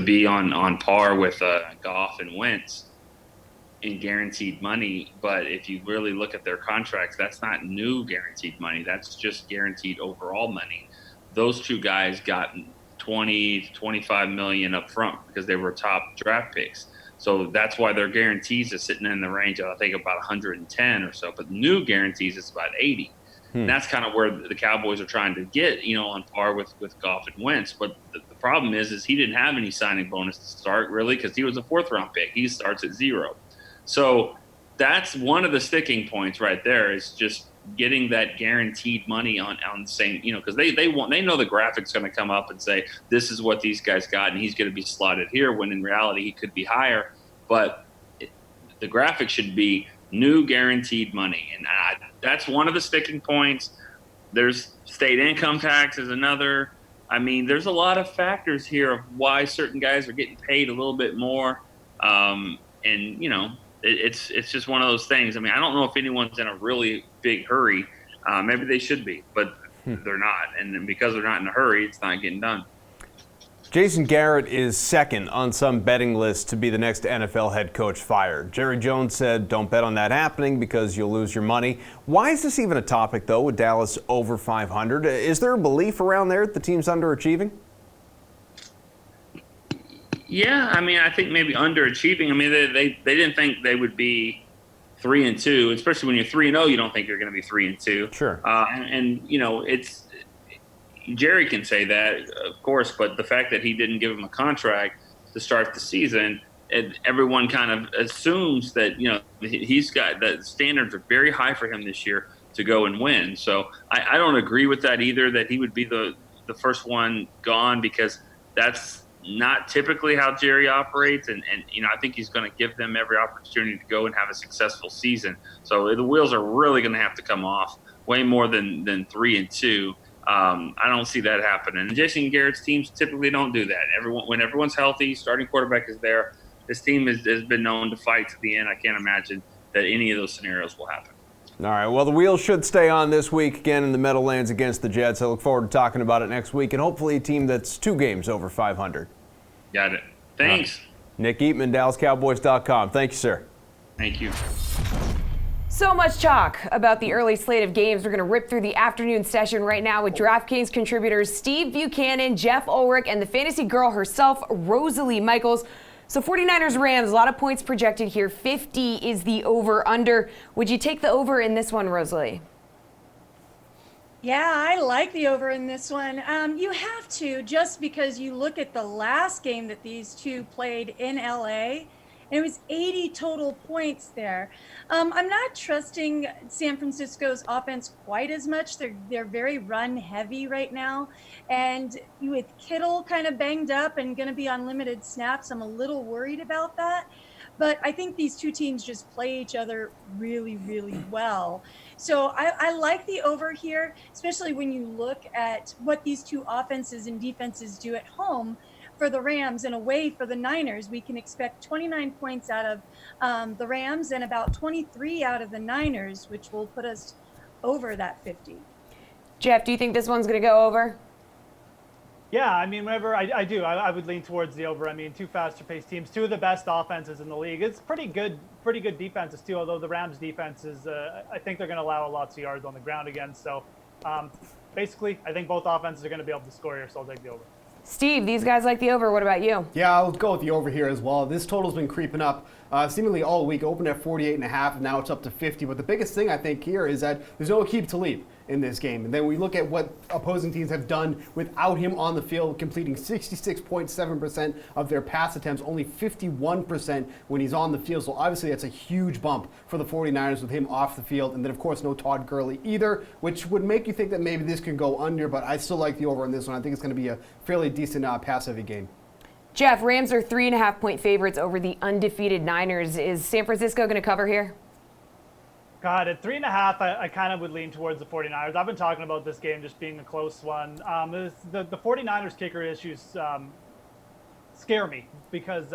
be on par with Goff and Wentz in guaranteed money. But if you really look at their contracts, that's not new guaranteed money. That's just guaranteed overall money. Those two guys got 20 to 25 million up front because they were top draft picks. So that's why their guarantees are sitting in the range of, I think, about 110 or so. But new guarantees, it's about 80. And that's kind of where the Cowboys are trying to get, on par with Goff and Wentz. But the problem is he didn't have any signing bonus to start, really, because he was a 4th-round pick. He starts at 0. So that's one of the sticking points right there is just getting that guaranteed money on the same, because they know the graphic's going to come up and say, this is what these guys got, and he's going to be slotted here, when in reality he could be higher. But the graphic should be new guaranteed money. And that's one of the sticking points. There's state income tax is another. I mean, there's a lot of factors here of why certain guys are getting paid a little bit more. It's just one of those things. I mean, I don't know if anyone's in a really big hurry. Maybe they should be, but they're not. And because they're not in a hurry, it's not getting done. Jason Garrett is second on some betting list to be the next NFL head coach fired. Jerry Jones said, don't bet on that happening because you'll lose your money. Why is this even a topic, though, with Dallas over 500? Is there a belief around there that the team's underachieving? Yeah, I mean, I think maybe underachieving. I mean, they didn't think they would be 3-2, especially when you're 3-0. You don't think you're going to be 3-2. Sure. It's Jerry can say that, of course, but the fact that he didn't give him a contract to start the season, everyone kind of assumes that he's got the standards are very high for him this year to go and win. So I don't agree with that either. That he would be the first one gone because that's not typically how Jerry operates, and I think he's going to give them every opportunity to go and have a successful season. So the wheels are really going to have to come off way more than 3-2. I don't see that happening. And Jason Garrett's teams typically don't do that. When everyone's healthy, starting quarterback is there. This team has been known to fight to the end. I can't imagine that any of those scenarios will happen. All right, well, the wheels should stay on this week again in the Meadowlands against the Jets. I look forward to talking about it next week, and hopefully a team that's 2 games over 500. Got it. Thanks. Nick Eatman, DallasCowboys.com. Thank you, sir. Thank you. So much talk about the early slate of games. We're going to rip through the afternoon session right now with DraftKings contributors Steve Buchanan, Jeff Ulrich, and the fantasy girl herself, Rosalie Michaels. So 49ers Rams, a lot of points projected here. 50 is the over-under. Would you take the over in this one, Rosalie? Yeah, I like the over in this one. You have to, just because you look at the last game that these two played in LA, and it was 80 total points there. I'm not trusting San Francisco's offense quite as much. They're very run heavy right now, and with Kittle kind of banged up and going to be on limited snaps, I'm a little worried about that. But I think these two teams just play each other really, really well. So I like the over here, especially when you look at what these two offenses and defenses do at home for the Rams and away for the Niners. We can expect 29 points out of the Rams and about 23 out of the Niners, which will put us over that 50. Jeff, do you think this one's going to go over? Yeah, I mean, whenever I do, I would lean towards the over. I mean, two faster-paced teams, two of the best offenses in the league. It's pretty good defenses too. Although the Rams' defense is, I think they're going to allow lots of yards on the ground again. So, basically, I think both offenses are going to be able to score here. So I'll take the over. Steve, these guys like the over. What about you? Yeah, I'll go with the over here as well. This total's been creeping up seemingly all week. Opened at 48.5, and now it's up to 50. But the biggest thing I think here is that there's no Aqib Talib in this game. And then we look at what opposing teams have done without him on the field, completing 66.7% of their pass attempts, only 51% when he's on the field. So obviously that's a huge bump for the 49ers with him off the field. And then, of course, no Todd Gurley either, which would make you think that maybe this can go under. But I still like the over on this one. I think it's going to be a fairly decent pass-heavy game. Jeff, Rams are 3.5-point favorites over the undefeated Niners. Is San Francisco going to cover here? God, at 3.5, I kind of would lean towards the 49ers. I've been talking about this game just being a close one. The 49ers kicker issues scare me because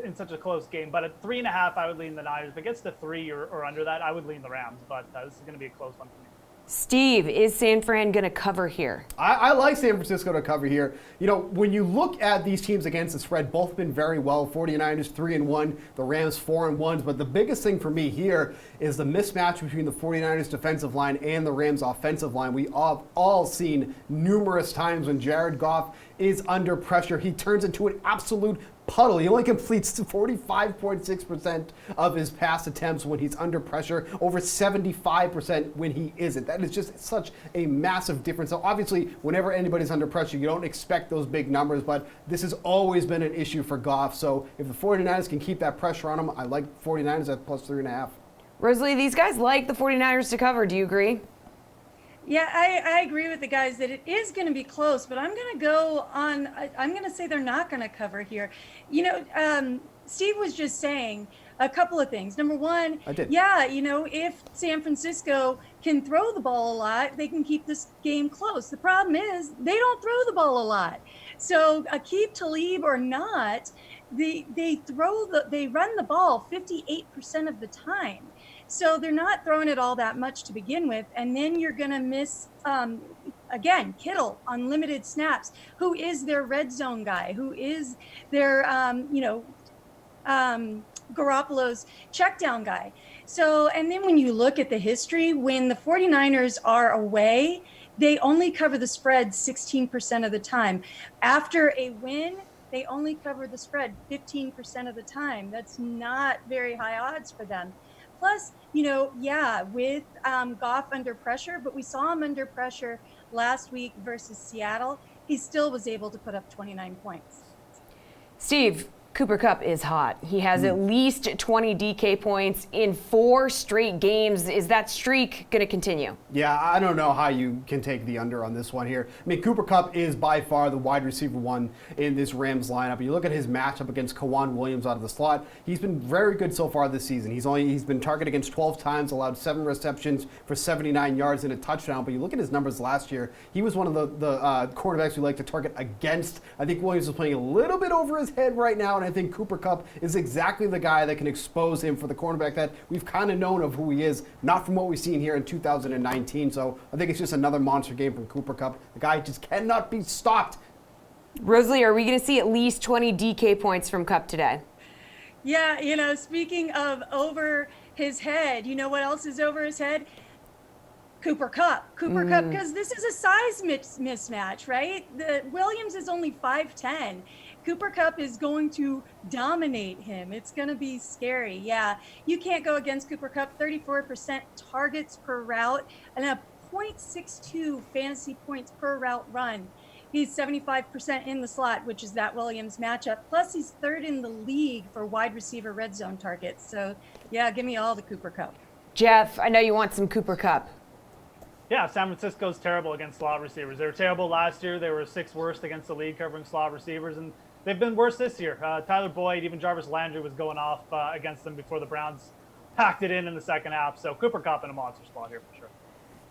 in such a close game. But at 3.5, I would lean the Niners. If it gets to 3 or under that, I would lean the Rams. But this is going to be a close one for me. Steve, is San Fran going to cover here? I like San Francisco to cover here. You know, when you look at these teams against the spread, both have been very well. 49ers 3-1, the Rams 4-1. But the biggest thing for me here is the mismatch between the 49ers defensive line and the Rams offensive line. We have all seen numerous times when Jared Goff is under pressure, he turns into an absolute puddle. He only completes 45.6% of his pass attempts when he's under pressure, over 75% when he isn't. That is just such a massive difference. So obviously, whenever anybody's under pressure, you don't expect those big numbers, but this has always been an issue for Goff. So if the 49ers can keep that pressure on him, I like 49ers at plus 3.5. Rosalie, these guys like the 49ers to cover. Do you agree? Yeah, I agree with the guys that it is going to be close, but I'm going to go on. I'm going to say they're not going to cover here. You know, Steve was just saying a couple of things. Number one, yeah, you know, if San Francisco can throw the ball a lot, they can keep this game close. The problem is they don't throw the ball a lot. So Aqib Talib or not, they run the ball 58% of the time. So they're not throwing it all that much to begin with. And then you're going to miss, again, Kittle on limited snaps, who is their red zone guy, who is their, Garoppolo's check down guy. So, and then when you look at the history, when the 49ers are away, they only cover the spread 16% of the time. After a win, they only cover the spread 15% of the time. That's not very high odds for them. Plus, you know, yeah, with Goff under pressure, but we saw him under pressure last week versus Seattle. He still was able to put up 29 points. Steve, Cooper Kupp is hot. He has at least 20 DK points in 4 straight games. Is that streak going to continue? Yeah, I don't know how you can take the under on this one here. I mean, Cooper Kupp is by far the wide receiver one in this Rams lineup. You look at his matchup against Kawan Williams out of the slot. He's been very good so far this season. He's been targeted against 12 times, allowed 7 receptions for 79 yards and a touchdown. But you look at his numbers last year, he was one of the quarterbacks we like to target against. I think Williams is playing a little bit over his head right now, and I think Cooper Kupp is exactly the guy that can expose him for the cornerback that we've kind of known of who he is, not from what we've seen here in 2019. So I think it's just another monster game from Cooper Kupp. The guy just cannot be stopped. Rosalie, are we going to see at least 20 DK points from Kupp today? Yeah, you know, speaking of over his head, you know what else is over his head? Cooper Kupp, because this is a size mismatch, right? Williams is only 5'10". Cooper Kupp is going to dominate him. It's going to be scary. Yeah, you can't go against Cooper Kupp. 34% targets per route and a 0.62 fantasy points per route run. He's 75% in the slot, which is that Williams matchup. Plus, he's third in the league for wide receiver red zone targets. So, yeah, give me all the Cooper Kupp. Jeff, I know you want some Cooper Kupp. Yeah, San Francisco's terrible against slot receivers. They were terrible last year. They were 6th worst against the league covering slot receivers, and they've been worse this year. Tyler Boyd, even Jarvis Landry was going off against them before the Browns packed it in the second half. So Cooper Kupp in a monster spot here for sure.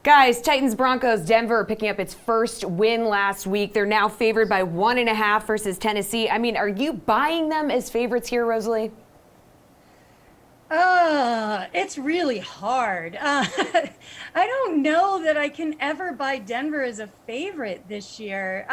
Guys, Titans-Broncos, Denver picking up its first win last week. They're now favored by 1.5 versus Tennessee. I mean, are you buying them as favorites here, Rosalie? It's really hard. I don't know that I can ever buy Denver as a favorite this year.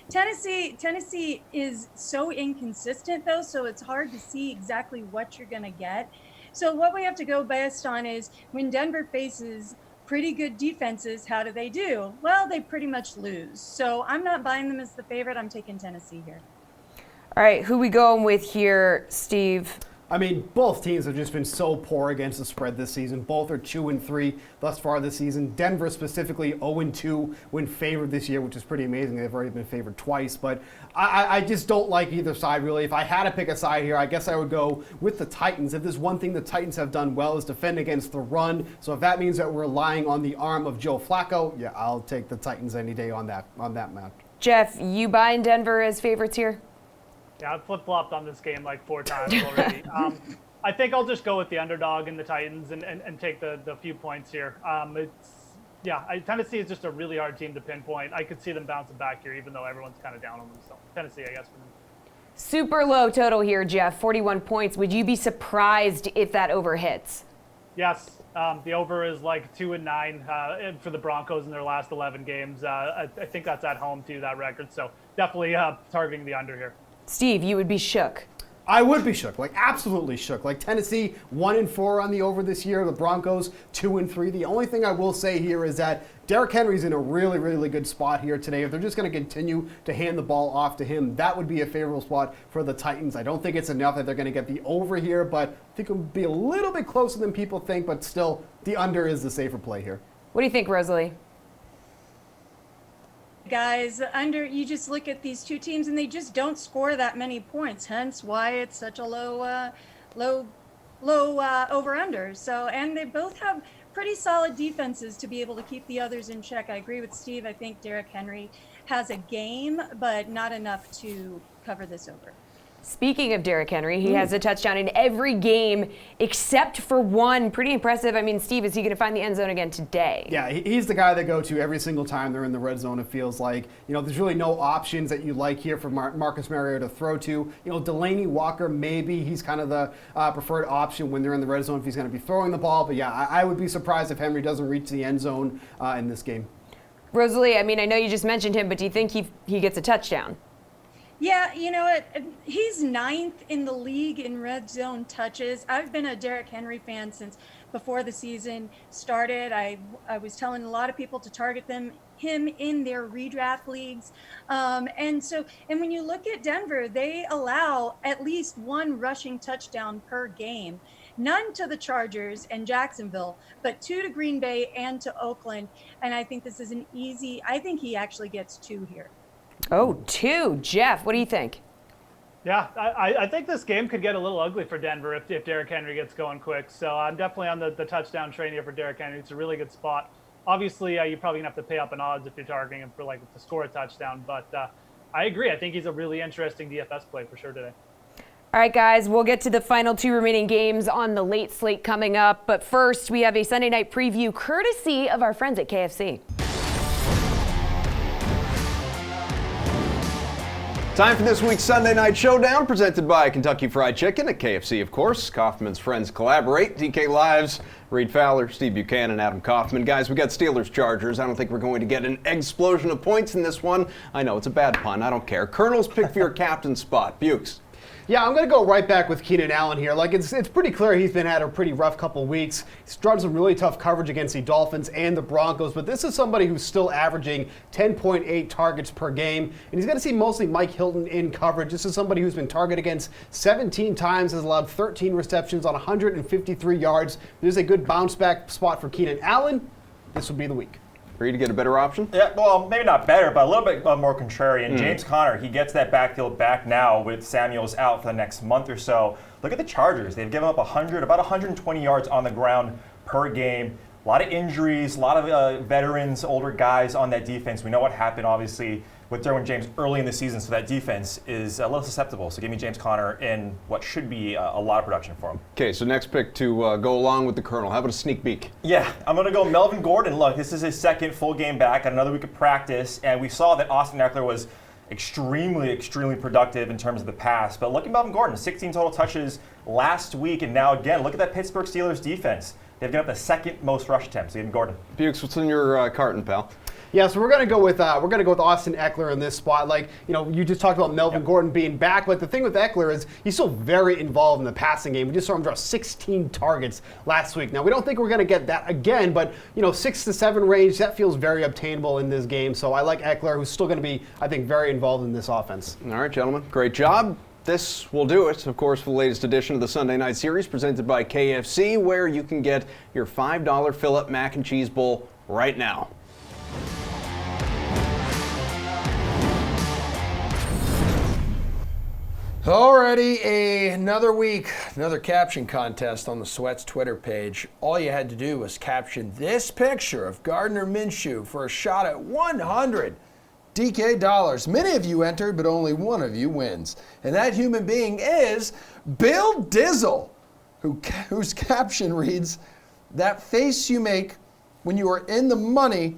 Tennessee is so inconsistent, though, so it's hard to see exactly what you're going to get. So what we have to go based on is when Denver faces pretty good defenses, how do they do? Well, they pretty much lose. So I'm not buying them as the favorite. I'm taking Tennessee here. All right, who we going with here, Steve? I mean, both teams have just been so poor against the spread this season. Both are 2-3 thus far this season. Denver specifically 0-2 when favored this year, which is pretty amazing. They've already been favored twice, but I just don't like either side, really. If I had to pick a side here, I guess I would go with the Titans. If there's one thing the Titans have done well is defend against the run. So if that means that we're relying on the arm of Joe Flacco, yeah, I'll take the Titans any day on that match. Jeff, you buying Denver as favorites here? Yeah, I've flip-flopped on this game like 4 times already. I think I'll just go with the underdog in the Titans and take the few points here. Tennessee is just a really hard team to pinpoint. I could see them bouncing back here, even though everyone's kind of down on them. So Tennessee, I guess, for me. Super low total here, Jeff, 41 points. Would you be surprised if that over hits? Yes, the over is like 2-9 for the Broncos in their last 11 games. I think that's at home too, that record. So definitely targeting the under here. Steve, you would be shook. I would be shook, like absolutely shook. Like Tennessee 1-4 on the over this year. The Broncos 2-3. The only thing I will say here is that Derrick Henry's in a really, really good spot here today. If they're just going to continue to hand the ball off to him, that would be a favorable spot for the Titans. I don't think it's enough that they're going to get the over here, but I think it would be a little bit closer than people think. But still, the under is the safer play here. What do you think, Rosalie? Guys, you just look at these two teams and they just don't score that many points, hence why it's such a low over under. So, and they both have pretty solid defenses to be able to keep the others in check. I agree with Steve. I think Derrick Henry has a game, but not enough to cover this over. Speaking of Derrick Henry, he has a touchdown in every game except for one. Pretty impressive. I mean, Steve, is he going to find the end zone again today? Yeah, he's the guy they go to every single time they're in the red zone, it feels like. You know, there's really no options that you like here for Marcus Mariota to throw to. You know, Delaney Walker, maybe he's kind of the preferred option when they're in the red zone if he's going to be throwing the ball. But yeah, I would be surprised if Henry doesn't reach the end zone in this game. Rosalie, I mean, I know you just mentioned him, but do you think he gets a touchdown? Yeah, you know what? He's 9th in the league in red zone touches. I've been a Derrick Henry fan since before the season started. I was telling a lot of people to target him in their redraft leagues. And when you look at Denver, they allow at least one rushing touchdown per game. None to the Chargers and Jacksonville, but 2 to Green Bay and to Oakland. And I think this is I think he actually gets 2 here. Oh, 2. Jeff, what do you think? Yeah, I think this game could get a little ugly for Denver if Derrick Henry gets going quick. So I'm definitely on the touchdown train here for Derrick Henry. It's a really good spot. Obviously, you're probably going to have to pay up in odds if you're targeting him to score a touchdown. But I agree. I think he's a really interesting DFS play for sure today. All right, guys, we'll get to the final 2 remaining games on the late slate coming up. But first, we have a Sunday night preview courtesy of our friends at KFC. Time for this week's Sunday Night Showdown, presented by Kentucky Fried Chicken at KFC, of course. Kaufman's friends collaborate. DK Lives, Reed Fowler, Steve Buchanan, Adam Kaufman. Guys, we got Steelers-Chargers. I don't think we're going to get an explosion of points in this one. I know, it's a bad pun. I don't care. Colonel's pick for your captain spot. Bukes. Yeah, I'm going to go right back with Keenan Allen here. Like, it's pretty clear he's been at a pretty rough couple weeks. He's drawn some really tough coverage against the Dolphins and the Broncos, but this is somebody who's still averaging 10.8 targets per game, and he's going to see mostly Mike Hilton in coverage. This is somebody who's been targeted against 17 times, has allowed 13 receptions on 153 yards. There's a good bounce back spot for Keenan Allen. This would be the week. For you to get a better option? Yeah, well, maybe not better, but a little bit more contrarian. James Conner, he gets that backfield back now with Samuels out for the next month or so. Look at the Chargers. They've given up about 120 yards on the ground per game. A lot of injuries, a lot of veterans, older guys on that defense. We know what happened, obviously, with Derwin James early in the season, so that defense is a little susceptible. So give me James Conner in what should be a lot of production for him. Okay, so next pick to go along with the Colonel. How about a sneak peek? Yeah, I'm going to go Melvin Gordon. Look, this is his second full game back, got another week of practice, and we saw that Austin Eckler was extremely productive in terms of the pass. But look at Melvin Gordon, 16 total touches last week, and now again, look at that Pittsburgh Steelers defense. They've given up the second most rush attempts. Even Gordon. Bukes, what's in your carton, pal? Yeah, so we're gonna go with Austin Eckler in this spot. Like, you just talked about Melvin Gordon being back, but the thing with Eckler is he's still very involved in the passing game. We just saw him draw 16 targets last week. Now we don't think we're gonna get that again, but 6 to 7 range, that feels very obtainable in this game. So I like Eckler, who's still gonna be, I think, very involved in this offense. All right, gentlemen, great job. This will do it, of course, for the latest edition of the Sunday Night Series presented by KFC, where you can get your $5 fill-up mac and cheese bowl right now. Alrighty, another week, another caption contest on the Sweats Twitter page. All you had to do was caption this picture of Gardner Minshew for a shot at 100 DK dollars. Many of you entered, but only one of you wins. And that human being is Bill Dizzle, whose caption reads, "That face you make when you are in the money,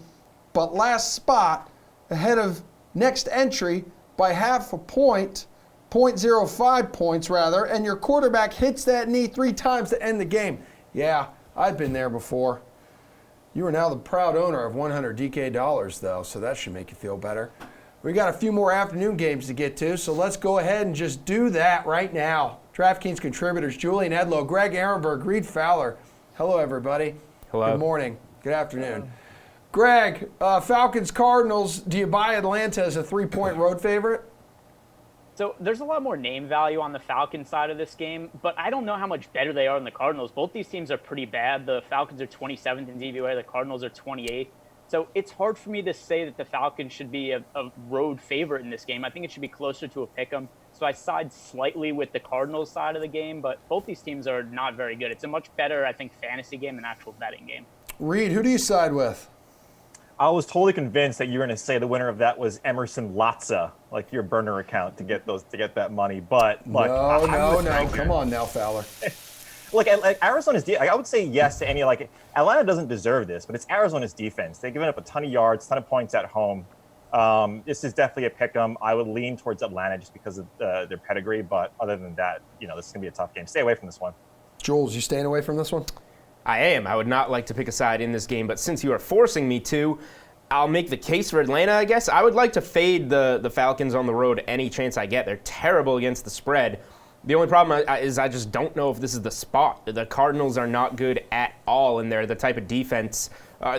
but last spot ahead of next entry by half a point, 0.05 points rather, and your quarterback hits that knee 3 times to end the game." Yeah, I've been there before. You are now the proud owner of 100 DK dollars, though, so that should make you feel better. We got a few more afternoon games to get to, so let's go ahead and just do that right now. DraftKings contributors Julian Edlow, Greg Ehrenberg, Reed Fowler. Hello, everybody. Hello. Good morning. Good afternoon. Greg, Falcons Cardinals. Do you buy Atlanta as a 3-point road favorite? So there's a lot more name value on the Falcons side of this game, but I don't know how much better they are than the Cardinals. Both these teams are pretty bad. The Falcons are 27th in DVOA, the Cardinals are 28th. So it's hard for me to say that the Falcons should be a road favorite in this game. I think it should be closer to a pick'em. So I side slightly with the Cardinals side of the game, but both these teams are not very good. It's a much better, I think, fantasy game than actual betting game. Reed, who do you side with? I was totally convinced that you were going to say the winner of that was Emerson Lotzia, like your burner account to get that money. But look, no, come on now, Fowler. Look, Arizona's I would say yes to any, Atlanta doesn't deserve this, but it's Arizona's defense. They've given up a ton of yards, ton of points at home. This is definitely a pick 'em. I would lean towards Atlanta just because of their pedigree, but other than that, this is going to be a tough game. Stay away from this one. Jules, you staying away from this one? I am. I would not like to pick a side in this game, but since you are forcing me to, I'll make the case for Atlanta, I guess. I would like to fade the Falcons on the road any chance I get. They're terrible against the spread. The only problem is I just don't know if this is the spot. The Cardinals are not good at all, and they're the type of defense.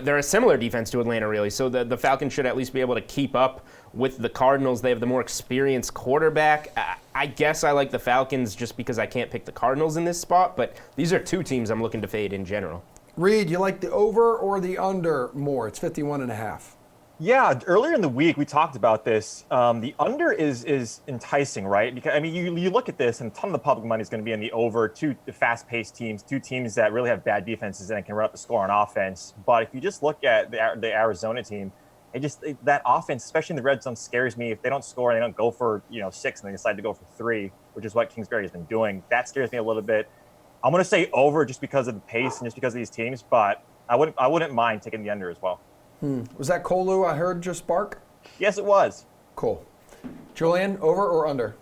They're a similar defense to Atlanta, really. So the Falcons should at least be able to keep up with the Cardinals. They have the more experienced quarterback. I guess I like the Falcons just because I can't pick the Cardinals in this spot, but these are two teams I'm looking to fade in general. Reed, you like the over or the under more? It's 51.5. Yeah, earlier in the week we talked about this. The under is enticing, right? Because you look at this, and a ton of the public money is going to be in the over. Two fast-paced teams, two teams that really have bad defenses and can run up the score on offense. But if you just look at the Arizona team, that offense, especially in the red zone, scares me. If they don't score and they don't go for 6 and they decide to go for 3, which is what Kingsbury has been doing, that scares me a little bit. I'm going to say over just because of the pace and just because of these teams, but I wouldn't mind taking the under as well. Was that Kolu I heard just bark? Yes, it was. Cool. Julian, over or under?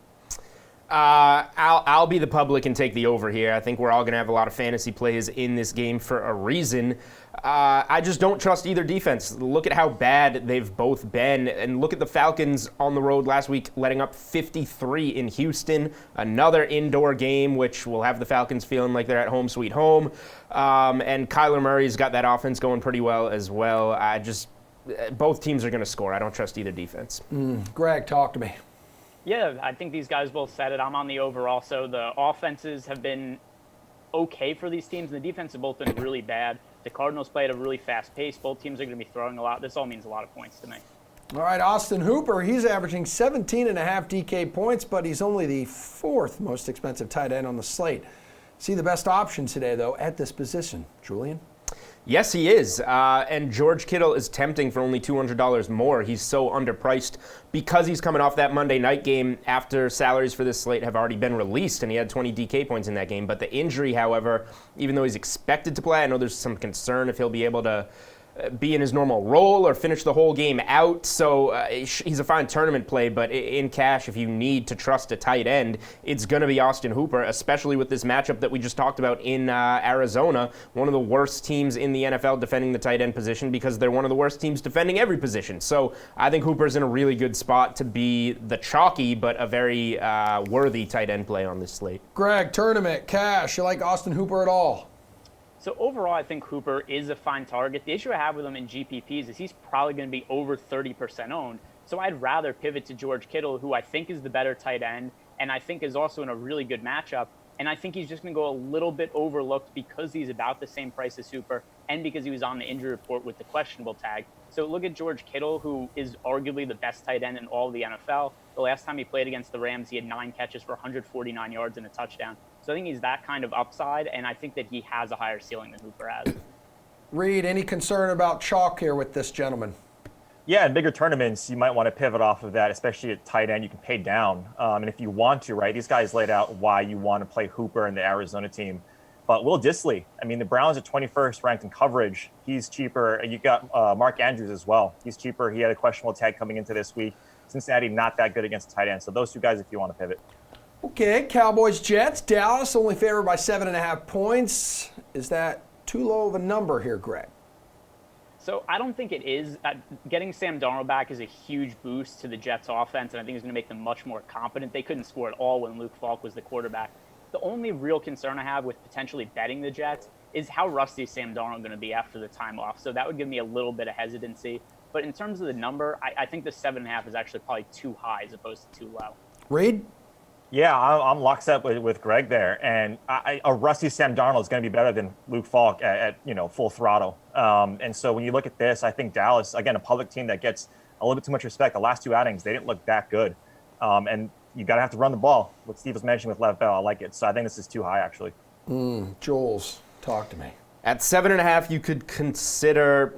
I'll be the public and take the over here. I think we're all going to have a lot of fantasy plays in this game for a reason. I just don't trust either defense. Look at how bad they've both been, and look at the Falcons on the road last week, letting up 53 in Houston, another indoor game, which will have the Falcons feeling like they're at home sweet home. And Kyler Murray's got that offense going pretty well as well. Both teams are going to score. I don't trust either defense. Greg, talk to me. Yeah, I think these guys both said it. I'm on the over also. The offenses have been okay for these teams, and the defense have both been really bad. The Cardinals play at a really fast pace. Both teams are going to be throwing a lot. This all means a lot of points to me. All right, Austin Hooper, he's averaging 17.5 DK points, but he's only the 4th most expensive tight end on the slate. See the best option today, though, at this position. Julian? Yes, he is. And George Kittle is tempting for only $200 more. He's so underpriced because he's coming off that Monday night game after salaries for this slate have already been released, and he had 20 DK points in that game. But the injury, however, even though he's expected to play, I know there's some concern if he'll be able to be in his normal role or finish the whole game out. So he's a fine tournament play, but in cash, if you need to trust a tight end, it's going to be Austin Hooper, especially with this matchup that we just talked about in Arizona, one of the worst teams in the NFL defending the tight end position because they're one of the worst teams defending every position. So I think Hooper's in a really good spot to be the chalky but a very worthy tight end play on this slate. Greg, tournament, cash, you like Austin Hooper at all? So overall, I think Hooper is a fine target. The issue I have with him in GPPs is he's probably going to be over 30% owned. So I'd rather pivot to George Kittle, who I think is the better tight end, and I think is also in a really good matchup. And I think he's just going to go a little bit overlooked because he's about the same price as Hooper and because he was on the injury report with the questionable tag. So look at George Kittle, who is arguably the best tight end in all of the NFL. The last time he played against the Rams, he had 9 catches for 149 yards and a touchdown. So I think he's that kind of upside, and I think that he has a higher ceiling than Hooper has. Reed, any concern about chalk here with this gentleman? Yeah, in bigger tournaments, you might want to pivot off of that, especially at tight end. You can pay down. And if you want to, right, these guys laid out why you want to play Hooper and the Arizona team. But Will Dissly, I mean, the Browns are 21st ranked in coverage. He's cheaper. You got Mark Andrews as well. He's cheaper. He had a questionable tag coming into this week. Cincinnati not that good against tight end. So those two guys if you want to pivot. Okay, Cowboys, Jets. Dallas only favored by 7.5 points. Is that too low of a number here, Greg? So I don't think it is. Getting Sam Darnold back is a huge boost to the Jets offense, and I think it's going to make them much more competent. They couldn't score at all when Luke Falk was the quarterback. The only real concern I have with potentially betting the Jets is how rusty is Sam Darnold going to be after the time off. So that would give me a little bit of hesitancy. But in terms of the number, I think the 7.5 is actually probably too high as opposed to too low. Reed? Yeah, I'm lockstep with Greg there, and a rusty Sam Darnold is going to be better than Luke Falk at full throttle. And so when you look at this, I think Dallas, again, a public team that gets a little bit too much respect. The last 2 outings, they didn't look that good, and you got to have to run the ball. What Steve was mentioning with Lev Bell, I like it. So I think this is too high, actually. Jules, talk to me. At 7.5, you could consider,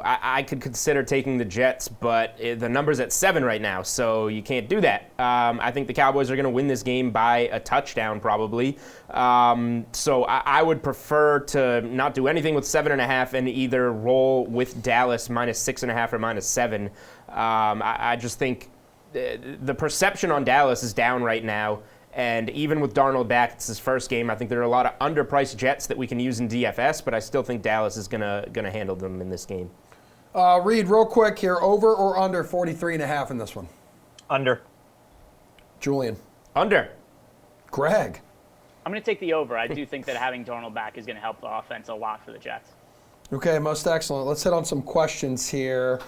I could consider taking the Jets, but the number's at 7 right now, so you can't do that. I think the Cowboys are going to win this game by a touchdown, probably. So I would prefer to not do anything with 7.5 and either roll with Dallas minus 6.5 or minus 7. I just think the perception on Dallas is down right now. And even with Darnold back, it's his first game. I think there are a lot of underpriced Jets that we can use in DFS, but I still think Dallas is gonna handle them in this game. Reed, real quick here, over or under 43.5 in this one? Under. Julian? Under. Greg? I'm going to take the over. I do think that having Darnold back is going to help the offense a lot for the Jets. Okay, most excellent. Let's hit on some questions here.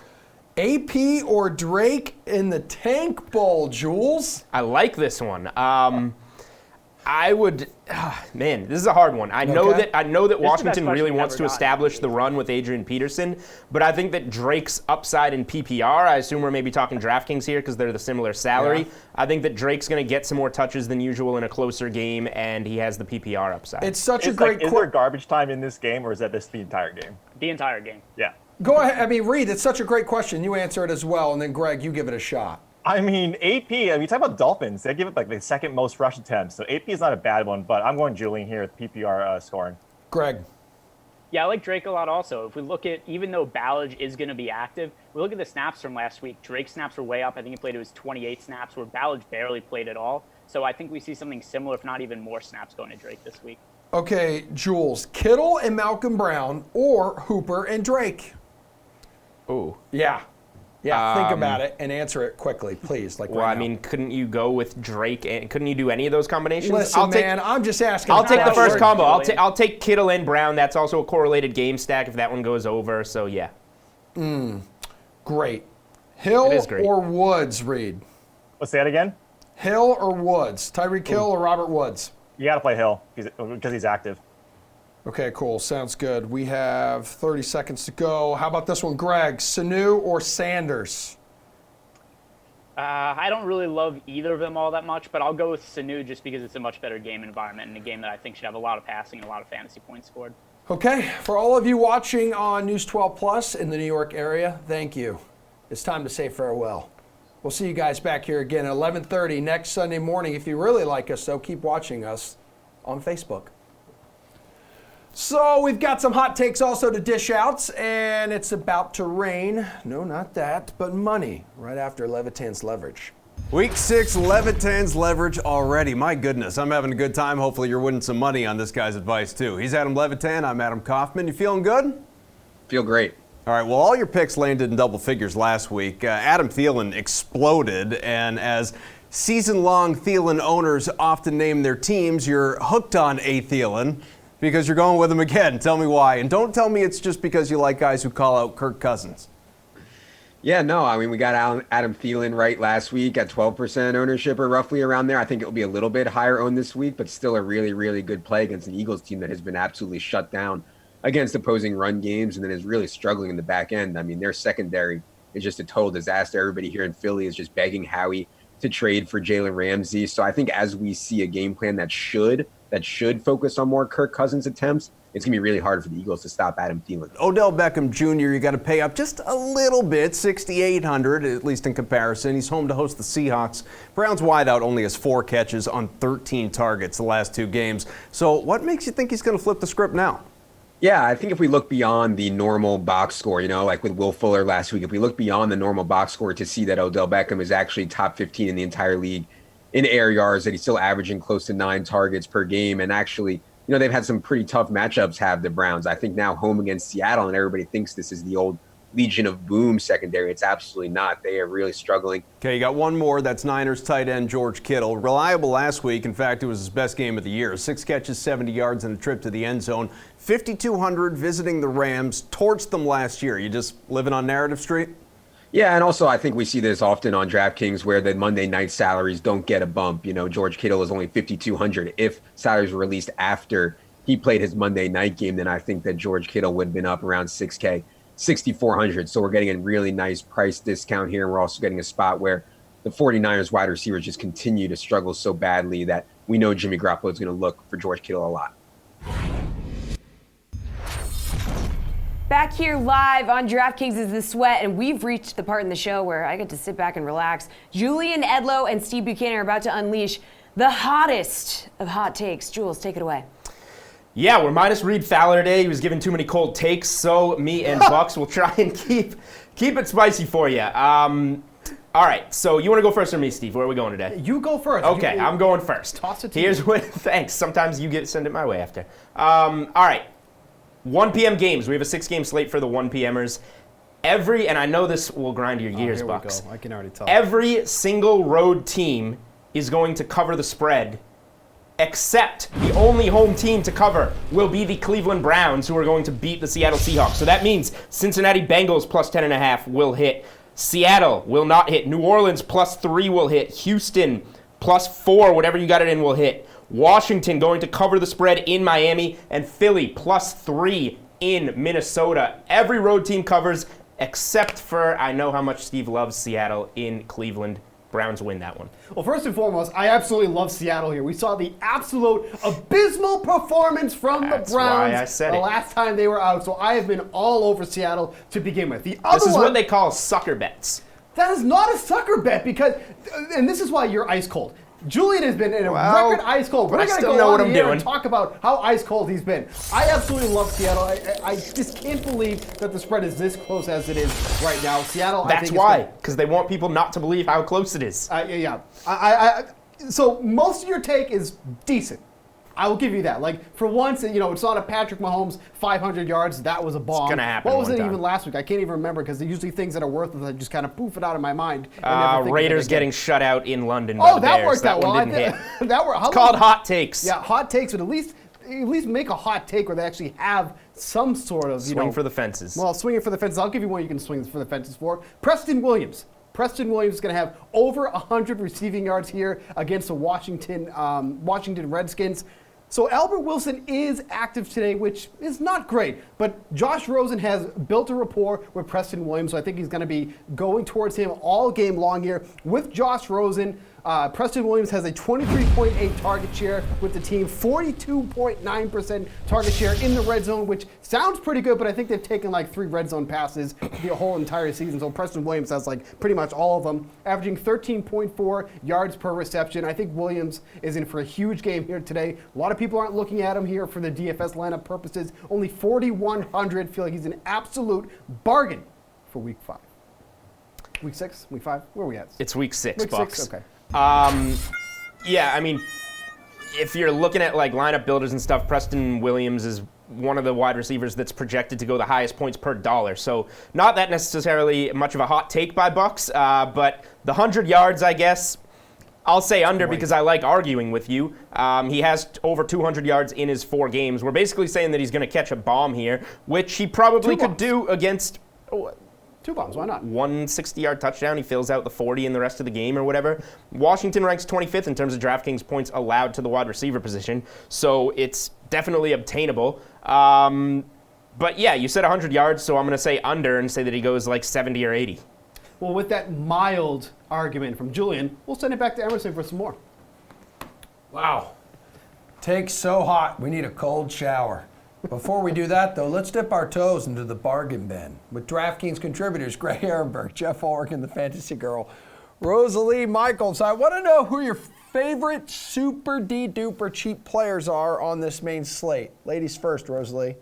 AP or Drake in the Tank Bowl, Jules? I like this one. I would, man, this is a hard one. I know that Washington really wants to establish the run with Adrian Peterson, but I think that Drake's upside in PPR, I assume we're maybe talking DraftKings here because they're the similar salary. Yeah. I think that Drake's going to get some more touches than usual in a closer game, and he has the PPR upside. It's such a great Is there garbage time in this game, or is that this the entire game? The entire game. Yeah. Go ahead. I mean, Reed, it's such a great question. You answer it as well, and then Greg, you give it a shot. I mean, AP, talk about Dolphins. They give it like the second most rush attempts. So AP is not a bad one, but I'm going Julian here with PPR scoring. Greg. Yeah, I like Drake a lot also. If we look at, even though Ballage is going to be active, we look at the snaps from last week. Drake's snaps were way up. I think he played 28 snaps, where Ballage barely played at all. So I think we see something similar, if not even more snaps going to Drake this week. Okay, Jules, Kittle and Malcolm Brown or Hooper and Drake? Ooh. Yeah. Yeah, think about it and answer it quickly, please. Well, I mean, couldn't you go with Drake? And couldn't you do any of those combinations? Listen, I'm just asking. I'll take the first combo. I'll take Kittle and Brown. That's also a correlated game stack if that one goes over. So yeah. Great. Hill or Woods, Reed? Let's say that again. Hill or Woods? Tyreek Hill or Robert Woods? You got to play Hill because he's active. Okay, cool. Sounds good. We have 30 seconds to go. How about this one, Greg? Sanu or Sanders? I don't really love either of them all that much, but I'll go with Sanu just because it's a much better game environment and a game that I think should have a lot of passing and a lot of fantasy points scored. Okay, for all of you watching on News 12 Plus in the New York area, thank you. It's time to say farewell. We'll see you guys back here again at 11:30 next Sunday morning. If you really like us, though, keep watching us on Facebook. So we've got some hot takes also to dish out, and it's about to rain. No, not that, but money right after Levitan's leverage. Week 6, Levitan's leverage already. My goodness, I'm having a good time. Hopefully you're winning some money on this guy's advice too. He's Adam Levitan, I'm Adam Kaufman. You feeling good? Feel great. All right, well, all your picks landed in double figures last week. Adam Thielen exploded, and as season-long Thielen owners often name their teams, you're hooked on A. Thielen because you're going with him again. Tell me why. And don't tell me it's just because you like guys who call out Kirk Cousins. Yeah, no, I mean, we got Adam Thielen right last week at 12% ownership or roughly around there. I think it will be a little bit higher owned this week, but still a really, really good play against an Eagles team that has been absolutely shut down against opposing run games and then is really struggling in the back end. I mean, their secondary is just a total disaster. Everybody here in Philly is just begging Howie to trade for Jalen Ramsey. So I think as we see a game plan that should focus on more Kirk Cousins attempts, it's going to be really hard for the Eagles to stop Adam Thielen. Odell Beckham Jr., you got to pay up just a little bit, $6,800, at least in comparison. He's home to host the Seahawks. Browns wideout only has 4 catches on 13 targets the last 2 games. So what makes you think he's going to flip the script now? Yeah, I think if we look beyond the normal box score, like with Will Fuller last week, if we look beyond the normal box score to see that Odell Beckham is actually top 15 in the entire league in air yards, that he's still averaging close to 9 targets per game, and actually, they've had some pretty tough matchups, have the Browns. I think now home against Seattle, and everybody thinks this is the old Legion of Boom secondary. It's absolutely not. They are really struggling. Okay, you got one more. That's Niners tight end George Kittle. Reliable last week. In fact, it was his best game of the year. 6 catches, 70 yards, and a trip to the end zone. 5,200 visiting the Rams. Torched them last year. You just living on Narrative Street? Yeah, and also I think we see this often on DraftKings where the Monday night salaries don't get a bump. George Kittle is only 5,200. If salaries were released after he played his Monday night game, then I think that George Kittle would have been up around 6K, 6,400. So we're getting a really nice price discount here. And we're also getting a spot where the 49ers wide receivers just continue to struggle so badly that we know Jimmy Garoppolo is going to look for George Kittle a lot. Back here live on DraftKings is The Sweat, and we've reached the part in the show where I get to sit back and relax. Julian Edlow and Steve Buchanan are about to unleash the hottest of hot takes. Jules, take it away. Yeah, we're minus Reed Fowler today. He was giving too many cold takes, so me and Bucks will try and keep it spicy for you. All right, so you want to go first or me, Steve? Where are we going today? You go first. Okay, I'm going first. Toss it to Here's you. what. Thanks. Sometimes you send it my way after. All right. 1 p.m. games. We have a 6-game slate for the 1 p.m.ers. And I know this will grind your gears, here Bucks. we go. I can already tell. Every single road team is going to cover the spread, except the only home team to cover will be the Cleveland Browns, who are going to beat the Seattle Seahawks. So that means Cincinnati Bengals plus 10.5 will hit. Seattle will not hit. New Orleans plus 3 will hit. Houston plus 4, whatever you got it in, will hit. Washington going to cover the spread in Miami, and Philly plus 3 in Minnesota. Every road team covers except for, I know how much Steve loves Seattle in Cleveland. Browns win that one. Well, first and foremost, I absolutely love Seattle here. We saw the absolute abysmal performance from the Browns why I said the it. last time they were out, so I have been all over Seattle to begin with. This is what they call sucker bets. That is not a sucker bet because, and this is why you're ice cold. Julian has been in a record ice cold. We're but I going to still go know on what I'm here doing. and talk about how ice cold he's been. I absolutely love Seattle. I just can't believe that the spread is this close as it is right now. Seattle, That's I think why, because they want people not to believe how close it is. Yeah. So most of your take is decent. I will give you that. Like, for once, it's not a Patrick Mahomes 500 yards. That was a bomb. It's going to happen What was one it time. even last week? I can't even remember because they're usually things that are worth it. I just kind of poof it out of my mind. and never think of it Raiders again. getting shut out in London by the that Bears. worked out well. One didn't hit. That worked. It's called hot takes. Yeah, hot takes, but at least make a hot take where they actually have some sort of Swing for the fences. Well, swinging for the fences. I'll give you one you can swing for the fences for. Preston Williams. Preston Williams is going to have over 100 receiving yards here against the Washington Redskins. So Albert Wilson is active today, which is not great. But Josh Rosen has built a rapport with Preston Williams, so I think he's going to be going towards him all game long here. With Josh Rosen, Preston Williams has a 23.8 target share with the team, 42.9% target share in the red zone, which sounds pretty good, but I think they've taken like 3 red zone passes the whole entire season. So Preston Williams has like pretty much all of them, averaging 13.4 yards per reception. I think Williams is in for a huge game here today. A lot of people aren't looking at him here for the DFS lineup purposes. Only 4,100. Feel like he's an absolute bargain for week 5. Week 6? Week 5? Where are we at? It's week 6, Week Bucks. 6? Okay. Yeah, I mean, if you're looking at like lineup builders and stuff, Preston Williams is one of the wide receivers that's projected to go the highest points per dollar. So not that necessarily much of a hot take by Bucks, but the 100 yards, I guess, I'll say under because I like arguing with you. He has over 200 yards in his 4 games. We're basically saying that he's going to catch a bomb here, which he probably could do against... 2 bombs, why not? 160-yard touchdown. He fills out the 40 in the rest of the game or whatever. Washington ranks 25th in terms of DraftKings points allowed to the wide receiver position, so it's definitely obtainable. But yeah, you said 100 yards, so I'm going to say under and say that he goes like 70 or 80. Well, with that mild argument from Julian, we'll send it back to Emerson for some more. Wow. Take so hot, we need a cold shower. Before we do that, though, let's dip our toes into the bargain bin with DraftKings contributors Greg Ehrenberg, Jeff Ulrich, and the Fantasy Girl, Rosalie Michaels. I want to know who your favorite super duper cheap players are on this main slate. Ladies first, Rosalie.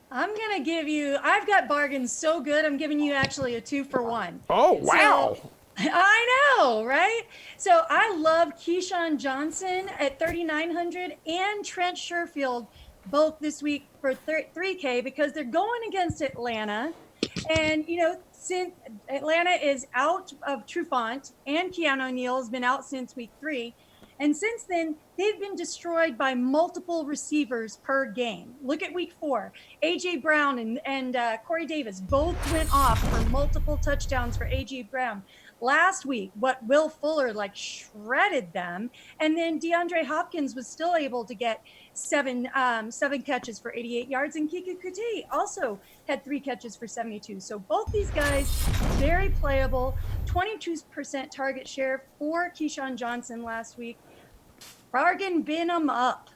I'm going to give you, I've got bargains so good, I'm giving you actually a 2-for-1. Oh, wow. So, I know, right? So I love Keyshawn Johnson at 3,900 and Trent Sherfield both this week for 3K because they're going against Atlanta. And, you know, since Atlanta is out of Trufant and Keanu Neal's been out since week 3. And since then, they've been destroyed by multiple receivers per game. Look at week 4. A.J. Brown and Corey Davis both went off for multiple touchdowns for A.J. Brown. Last week, Will Fuller shredded them, and then DeAndre Hopkins was still able to get seven catches for 88 yards, and Kiki Kuti also had 3 catches for 72. So both these guys, very playable. 22% target share for Keyshawn Johnson last week. Bargain bin them up.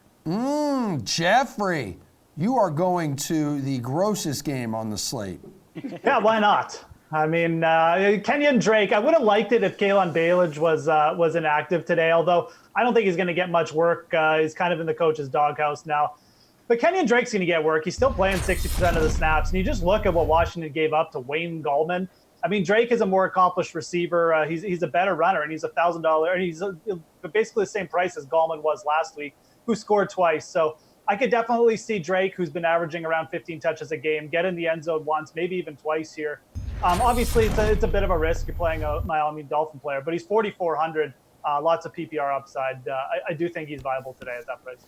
Jeffrey, you are going to the grossest game on the slate. Yeah, why not? I mean, Kenyon Drake, I would have liked it if Kalen Ballage was inactive today, although I don't think he's going to get much work. He's kind of in the coach's doghouse now. But Kenyon Drake's going to get work. He's still playing 60% of the snaps. And you just look at what Washington gave up to Wayne Gallman. I mean, Drake is a more accomplished receiver. He's a better runner, and he's $1,000. And he's basically the same price as Gallman was last week, who scored twice. So I could definitely see Drake, who's been averaging around 15 touches a game, get in the end zone once, maybe even twice here. Obviously, it's a bit of a risk. You're playing a Miami Dolphin player, but he's 4,400, lots of PPR upside. I do think he's viable today at that price.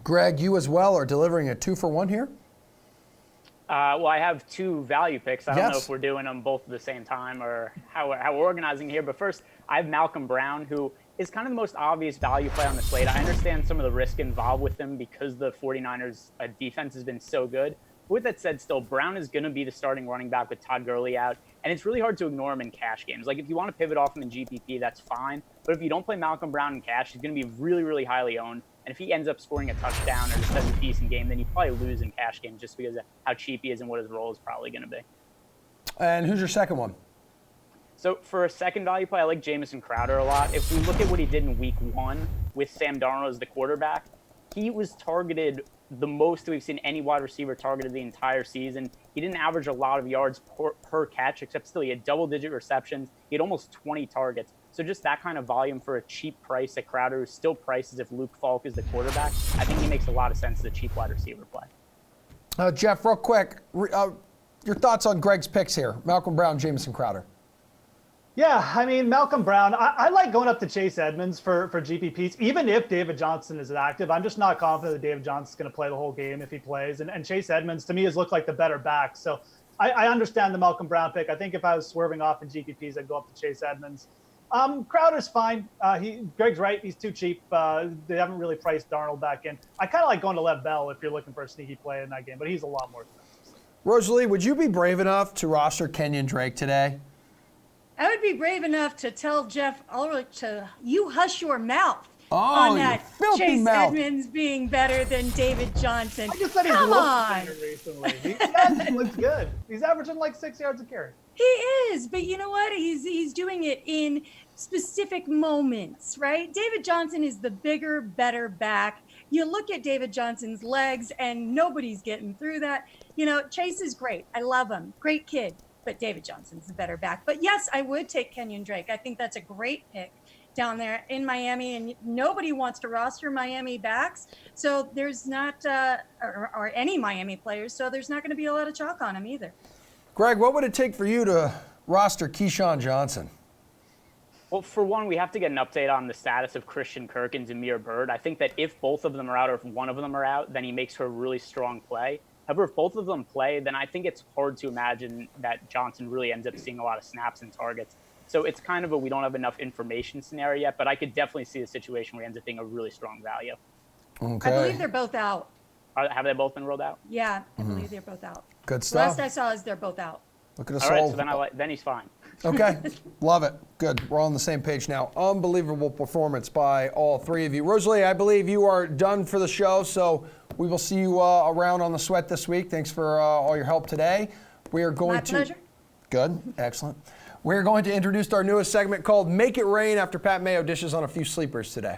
Greg, you as well are delivering a 2-for-1 here? Well, I have 2 value picks. I don't know if we're doing them both at the same time or how we're organizing here. But first, I have Malcolm Brown, who is kind of the most obvious value play on the slate. I understand some of the risk involved with him because the 49ers defense has been so good. With that said, still, Brown is going to be the starting running back with Todd Gurley out, and it's really hard to ignore him in cash games. Like, if you want to pivot off him in GPP, that's fine, but if you don't play Malcolm Brown in cash, he's going to be really, really highly owned, and if he ends up scoring a touchdown or just has a decent game, then you probably lose in cash games just because of how cheap he is and what his role is probably going to be. And who's your second one? So for a second value play, I like Jamison Crowder a lot. If we look at what he did in week 1 with Sam Darnold as the quarterback, he was targeted the most we've seen any wide receiver targeted the entire season. He didn't average a lot of yards per catch, except still he had double-digit receptions. He had almost 20 targets. So just that kind of volume for a cheap price at Crowder, who's still priced as if Luke Falk is the quarterback, I think he makes a lot of sense as a cheap wide receiver play. Jeff, real quick, your thoughts on Greg's picks here. Malcolm Brown, Jamison Crowder. Yeah, I mean, Malcolm Brown, I like going up to Chase Edmonds for GPPs, even if David Johnson is active. I'm just not confident that David Johnson's going to play the whole game if he plays. And Chase Edmonds, to me, has looked like the better back. So I understand the Malcolm Brown pick. I think if I was swerving off in GPPs, I'd go up to Chase Edmonds. Crowder's fine. Greg's right. He's too cheap. They haven't really priced Darnold back in. I kind of like going to Lev Bell if you're looking for a sneaky play in that game, but he's a lot more expensive. Rosalie, would you be brave enough to roster Kenyon Drake today? I would be brave enough to tell Jeff Ulrich to you hush your mouth Oh, on you that filthy Chase mouth. Edmonds being better than David Johnson. I just said he's Come looked on. better recently. He looks good. He's averaging like 6 yards a carry. He is, but you know what? He's doing it in specific moments, right? David Johnson is the bigger, better back. You look at David Johnson's legs, and nobody's getting through that. You know, Chase is great. I love him. Great kid. But David Johnson's the better back. But yes, I would take Kenyon Drake. I think that's a great pick down there in Miami, and nobody wants to roster Miami backs. So there's not, or any Miami players, so there's not going to be a lot of chalk on him either. Greg, what would it take for you to roster Keyshawn Johnson? Well, for one, we have to get an update on the status of Christian Kirk and Zamir Bird. I think that if both of them are out or if one of them are out, then he makes for a really strong play. However, if both of them play, then I think it's hard to imagine that Johnson really ends up seeing a lot of snaps and targets. So it's kind of a we don't have enough information scenario yet, but I could definitely see a situation where he ends up being a really strong value. Okay. I believe they're both out. Have they both been rolled out? Yeah, I believe they're both out. Good stuff. Last I saw is they're both out. Look at us All right, all. so then he's fine. Okay, love it. Good. We're all on the same page now. Unbelievable performance by all three of you. Rosalie, I believe you are done for the show, so we will see you around on the sweat this week. Thanks for all your help today. We are going My pleasure. Good. Excellent. We're going to introduce our newest segment called Make It Rain after Pat Mayo dishes on a few sleepers today.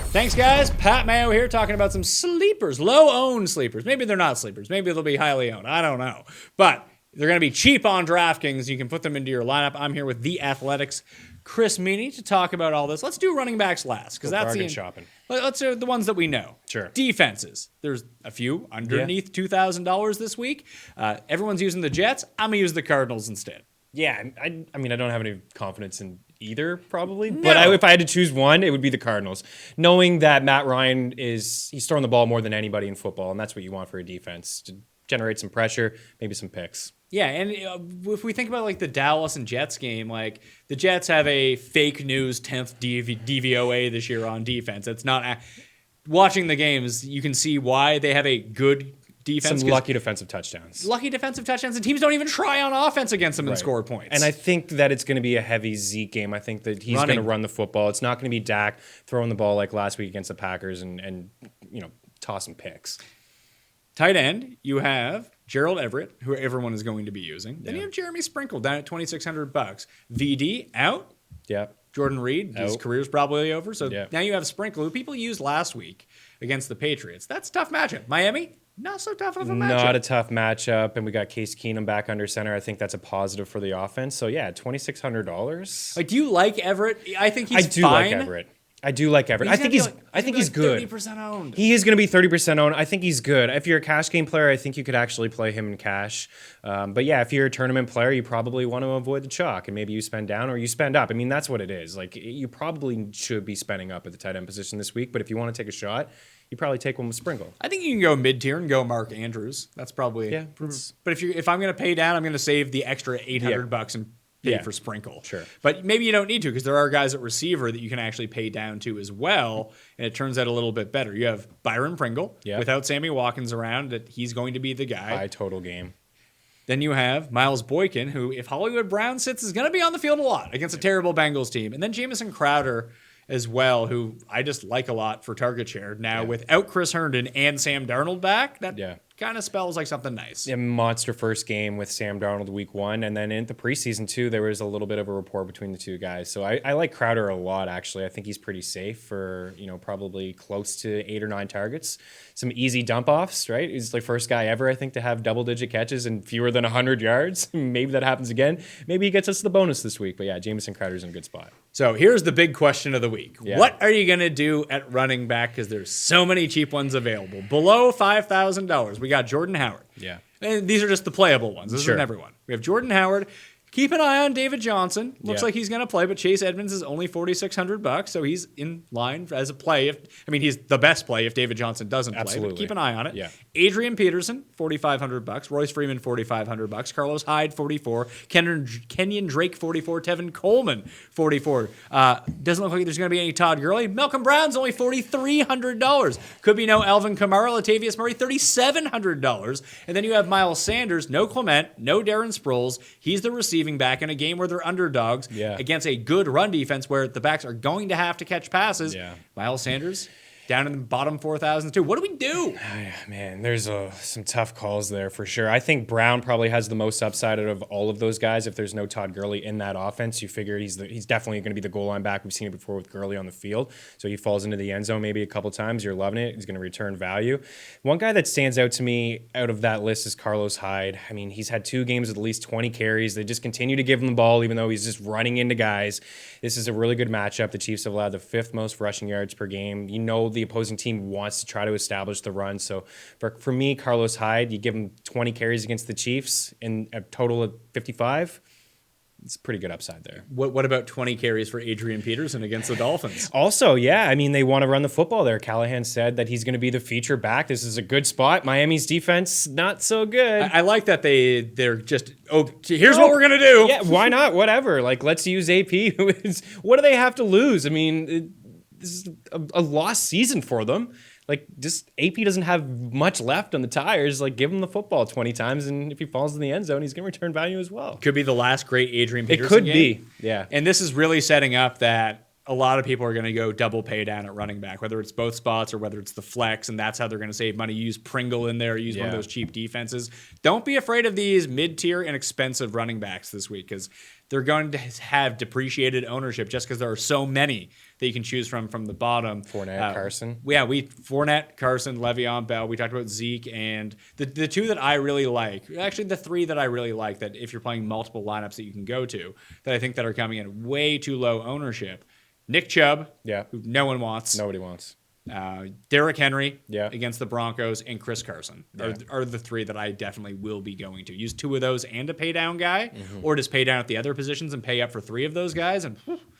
Thanks, guys. Pat Mayo here talking about some sleepers, low-owned sleepers. Maybe they're not sleepers. Maybe they'll be highly owned. I don't know. But they're going to be cheap on DraftKings. You can put them into your lineup. I'm here with The Athletic's Chris Meany to talk about all this. Let's do running backs last, because that's shopping. Let's do the ones that we know. Sure. Defenses. There's a few underneath $2,000 this week. Everyone's using the Jets. I'm going to use the Cardinals instead. Yeah, I mean, I don't have any confidence in either, probably. No. But if I had to choose one, it would be the Cardinals. Knowing that Matt Ryan he's throwing the ball more than anybody in football, and that's what you want for a defense, to generate some pressure, maybe some picks. Yeah, and if we think about like the Dallas and Jets game, like the Jets have a fake news 10th DVOA this year on defense. It's not watching the games, you can see why they have a good defense. Some lucky defensive touchdowns. Lucky defensive touchdowns, and teams don't even try on offense against them and score points. And I think that it's going to be a heavy Zeke game. I think that he's going to run the football. It's not going to be Dak throwing the ball like last week against the Packers and tossing picks. Tight end, you have Gerald Everett, who everyone is going to be using. Then you have Jeremy Sprinkle down at $2,600. VD out. Yeah. Jordan Reed, his Out. career's probably over. So now you have Sprinkle, who people used last week against the Patriots. That's a tough matchup. Miami, not so tough of a matchup. Not a tough matchup, and we got Case Keenum back under center. I think that's a positive for the offense. So yeah, $2,600. Like, do you like Everett? I think he's I do fine. like Everett. I do like Everett. I think he's good. 30% owned. He is going to be 30% owned. I think he's good. If you're a cash game player, I think you could actually play him in cash. But yeah, if you're a tournament player, you probably want to avoid the chalk, and maybe you spend down or you spend up. I mean, that's what it is. Like, you probably should be spending up at the tight end position this week. But if you want to take a shot, you probably take one with Sprinkle. I think you can go mid-tier and go Mark Andrews. That's probably But if I'm going to pay down, I'm going to save the extra $800 and pay for Sprinkle. Sure. But maybe you don't need to, because there are guys at receiver that you can actually pay down to as well, and it turns out a little bit better. You have Byron Pringle without Sammy Watkins around, that he's going to be the guy. High total game. Then you have Miles Boykin, who, if Hollywood Brown sits, is going to be on the field a lot against a terrible Bengals team. And then Jamison Crowder as well, who I just like a lot for target share. Now, without Chris Herndon and Sam Darnold back, that kind of spells like something nice. A monster first game with Sam Darnold week 1. And then in the preseason, too, there was a little bit of a rapport between the two guys. So I like Crowder a lot, actually. I think he's pretty safe for, probably close to 8 or 9 targets. Some easy dump-offs, right? He's the first guy ever, I think, to have double-digit catches and fewer than 100 yards. Maybe that happens again. Maybe he gets us the bonus this week. But yeah, Jamison Crowder's in a good spot. So here's the big question of the week. Yeah. What are you going to do at running back? Because there's so many cheap ones available. Below $5,000, we got Jordan Howard. Yeah. And these are just the playable ones. This isn't everyone. We have Jordan Howard. Keep an eye on David Johnson. Looks Yeah. like he's going to play, but Chase Edmonds is only $4,600, so he's in line as a play. He's the best play if David Johnson doesn't play. Absolutely. But keep an eye on it. Yeah. Adrian Peterson, $4,500. Royce Freeman, $4,500. Carlos Hyde, $44. Kenyon Drake, $44. Tevin Coleman, $44. Doesn't look like there's going to be any Todd Gurley. Malcolm Brown's only $4,300. Could be no Alvin Kamara. Latavius Murray, $3,700. And then you have Miles Sanders, no Clement, no Darren Sproles. He's the receiving back in a game where they're underdogs against a good run defense where the backs are going to have to catch passes. Yeah. Miles Sanders down in the bottom 4,000 too. What do we do? Man, there's some tough calls there for sure. I think Brown probably has the most upside out of all of those guys. If there's no Todd Gurley in that offense, you figure he's definitely going to be the goal line back. We've seen it before with Gurley on the field. So he falls into the end zone maybe a couple times. You're loving it. He's going to return value. One guy that stands out to me out of that list is Carlos Hyde. I mean, he's had 2 games with at least 20 carries. They just continue to give him the ball even though he's just running into guys. This is a really good matchup. The Chiefs have allowed the 5th most rushing yards per game. You know the opposing team wants to try to establish the run. So for me, Carlos Hyde, you give him 20 carries against the Chiefs in a total of 55. It's a pretty good upside there. What about 20 carries for Adrian Peterson against the Dolphins? Also, yeah, I mean, they want to run the football there. Callahan said that he's going to be the feature back. This is a good spot. Miami's defense, not so good. I like that they're just, here's what we're going to do. Yeah, why not? Whatever. Like, let's use AP. What do they have to lose? I mean, this is a lost season for them. Like, just AP doesn't have much left on the tires. Like, give him the football 20 times, and if he falls in the end zone, he's going to return value as well. Could be the last great Adrian Peterson It could game. be, yeah. And this is really setting up that a lot of people are going to go double pay down at running back, whether it's both spots or whether it's the flex, and that's how they're going to save money. Use Pringle in there, use one of those cheap defenses. Don't be afraid of these mid-tier and expensive running backs this week because they're going to have depreciated ownership just because there are so many that you can choose from the bottom. Fournette, Carson. Fournette, Carson, Le'Veon Bell. We talked about Zeke and the 2 that I really like. Actually, the 3 that I really like that if you're playing multiple lineups that you can go to that I think that are coming in way too low ownership. Nick Chubb, who no one wants. Nobody wants. Derrick Henry against the Broncos, and Chris Carson Yeah. are the 3 that I definitely will be going to. Use 2 of those and a pay down guy, or just pay down at the other positions and pay up for 3 of those guys, and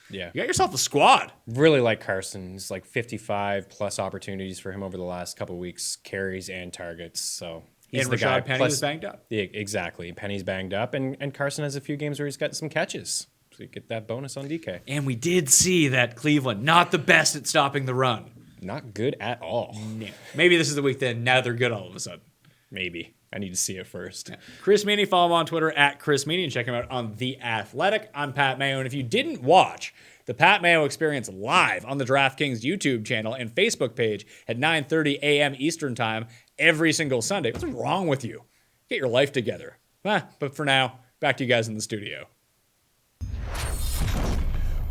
you got yourself a squad. Really like Carson. It's like 55 plus opportunities for him over the last couple of weeks, carries and targets. So he's and the Rashad guy. Penny Plus, is banged up. Yeah, exactly. Penny's banged up, and Carson has a few games where he's got some catches. So you get that bonus on DK. And we did see that Cleveland, not the best at stopping the run. Not good at all. No. Maybe this is the week that now they're good all of a sudden. Maybe. I need to see it first. Chris Meany, follow him on Twitter at Chris Meany and check him out on The Athletic. I'm Pat Mayo. And if you didn't watch the Pat Mayo Experience live on the DraftKings YouTube channel and Facebook page at 9:30 a.m. Eastern Time every single Sunday, what's wrong with you? Get your life together. But for now, back to you guys in the studio.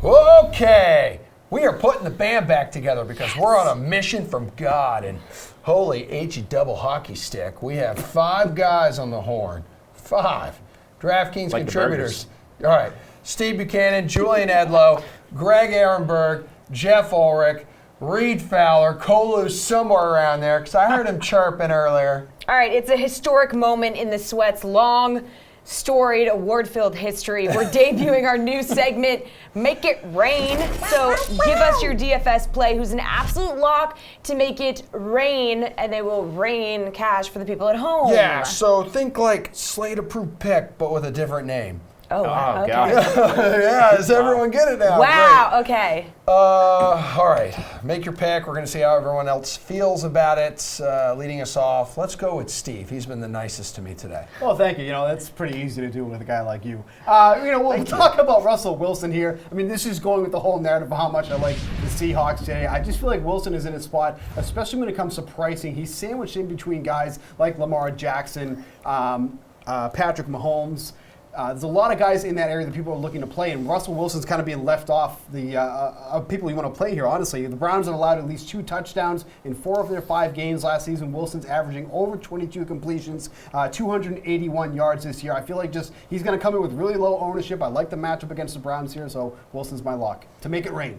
Okay, we are putting the band back together because we're on a mission from God, and holy H-E double hockey stick. We have 5 guys on the horn. 5 DraftKings Like the contributors. All right, Steve Buchanan, Julian Edlow, Greg Ehrenberg, Jeff Ulrich, Reed Fowler, Kolu's somewhere around there because I heard him chirping earlier. All right, it's a historic moment in the Sweat's long, storied, award-filled history. We're debuting our new segment, Make It Rain. So give us your DFS play, who's an absolute lock to make it rain, and they will rain cash for the people at home. Yeah, so think like Slate approved pick, but with a different name. Oh, wow. Okay. Yeah, does everyone get it now? Wow, Great. okay. All right, make your pick. We're going to see how everyone else feels about it. Leading us off, let's go with Steve. He's been the nicest to me today. Well, thank you. You know, that's pretty easy to do with a guy like you. We'll talk about Russell Wilson here. I mean, this is going with the whole narrative of how much I like the Seahawks today. I just feel like Wilson is in his spot, especially when it comes to pricing. He's sandwiched in between guys like Lamar Jackson, Patrick Mahomes. There's a lot of guys in that area that people are looking to play, and Russell Wilson's kind of being left off the of people you want to play here, honestly. The Browns have allowed at least 2 touchdowns in 4 of their 5 games last season. Wilson's averaging over 22 completions, 281 yards this year. I feel like he's going to come in with really low ownership. I like the matchup against the Browns here, so Wilson's my lock to make it rain.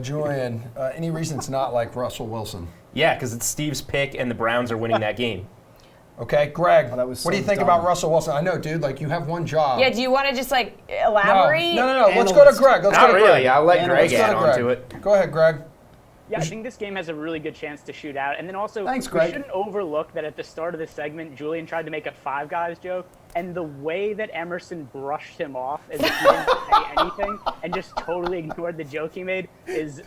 Julian, any reason it's not like Russell Wilson? Yeah, because it's Steve's pick and the Browns are winning that game. Okay, Greg, that was what do you so think dumb. about Russell Wilson? I know, dude, like you have one job. Yeah, do you want to just like elaborate? No. Let's go to Greg. Not really. I'll let Greg add on to it. Go ahead, Greg. Yeah, I think this game has a really good chance to shoot out. And then also, Thanks, we Greg. shouldn't overlook that at the start of this segment, Julian tried to make a Five Guys joke. And the way that Emerson brushed him off as if he didn't say anything and just totally ignored the joke he made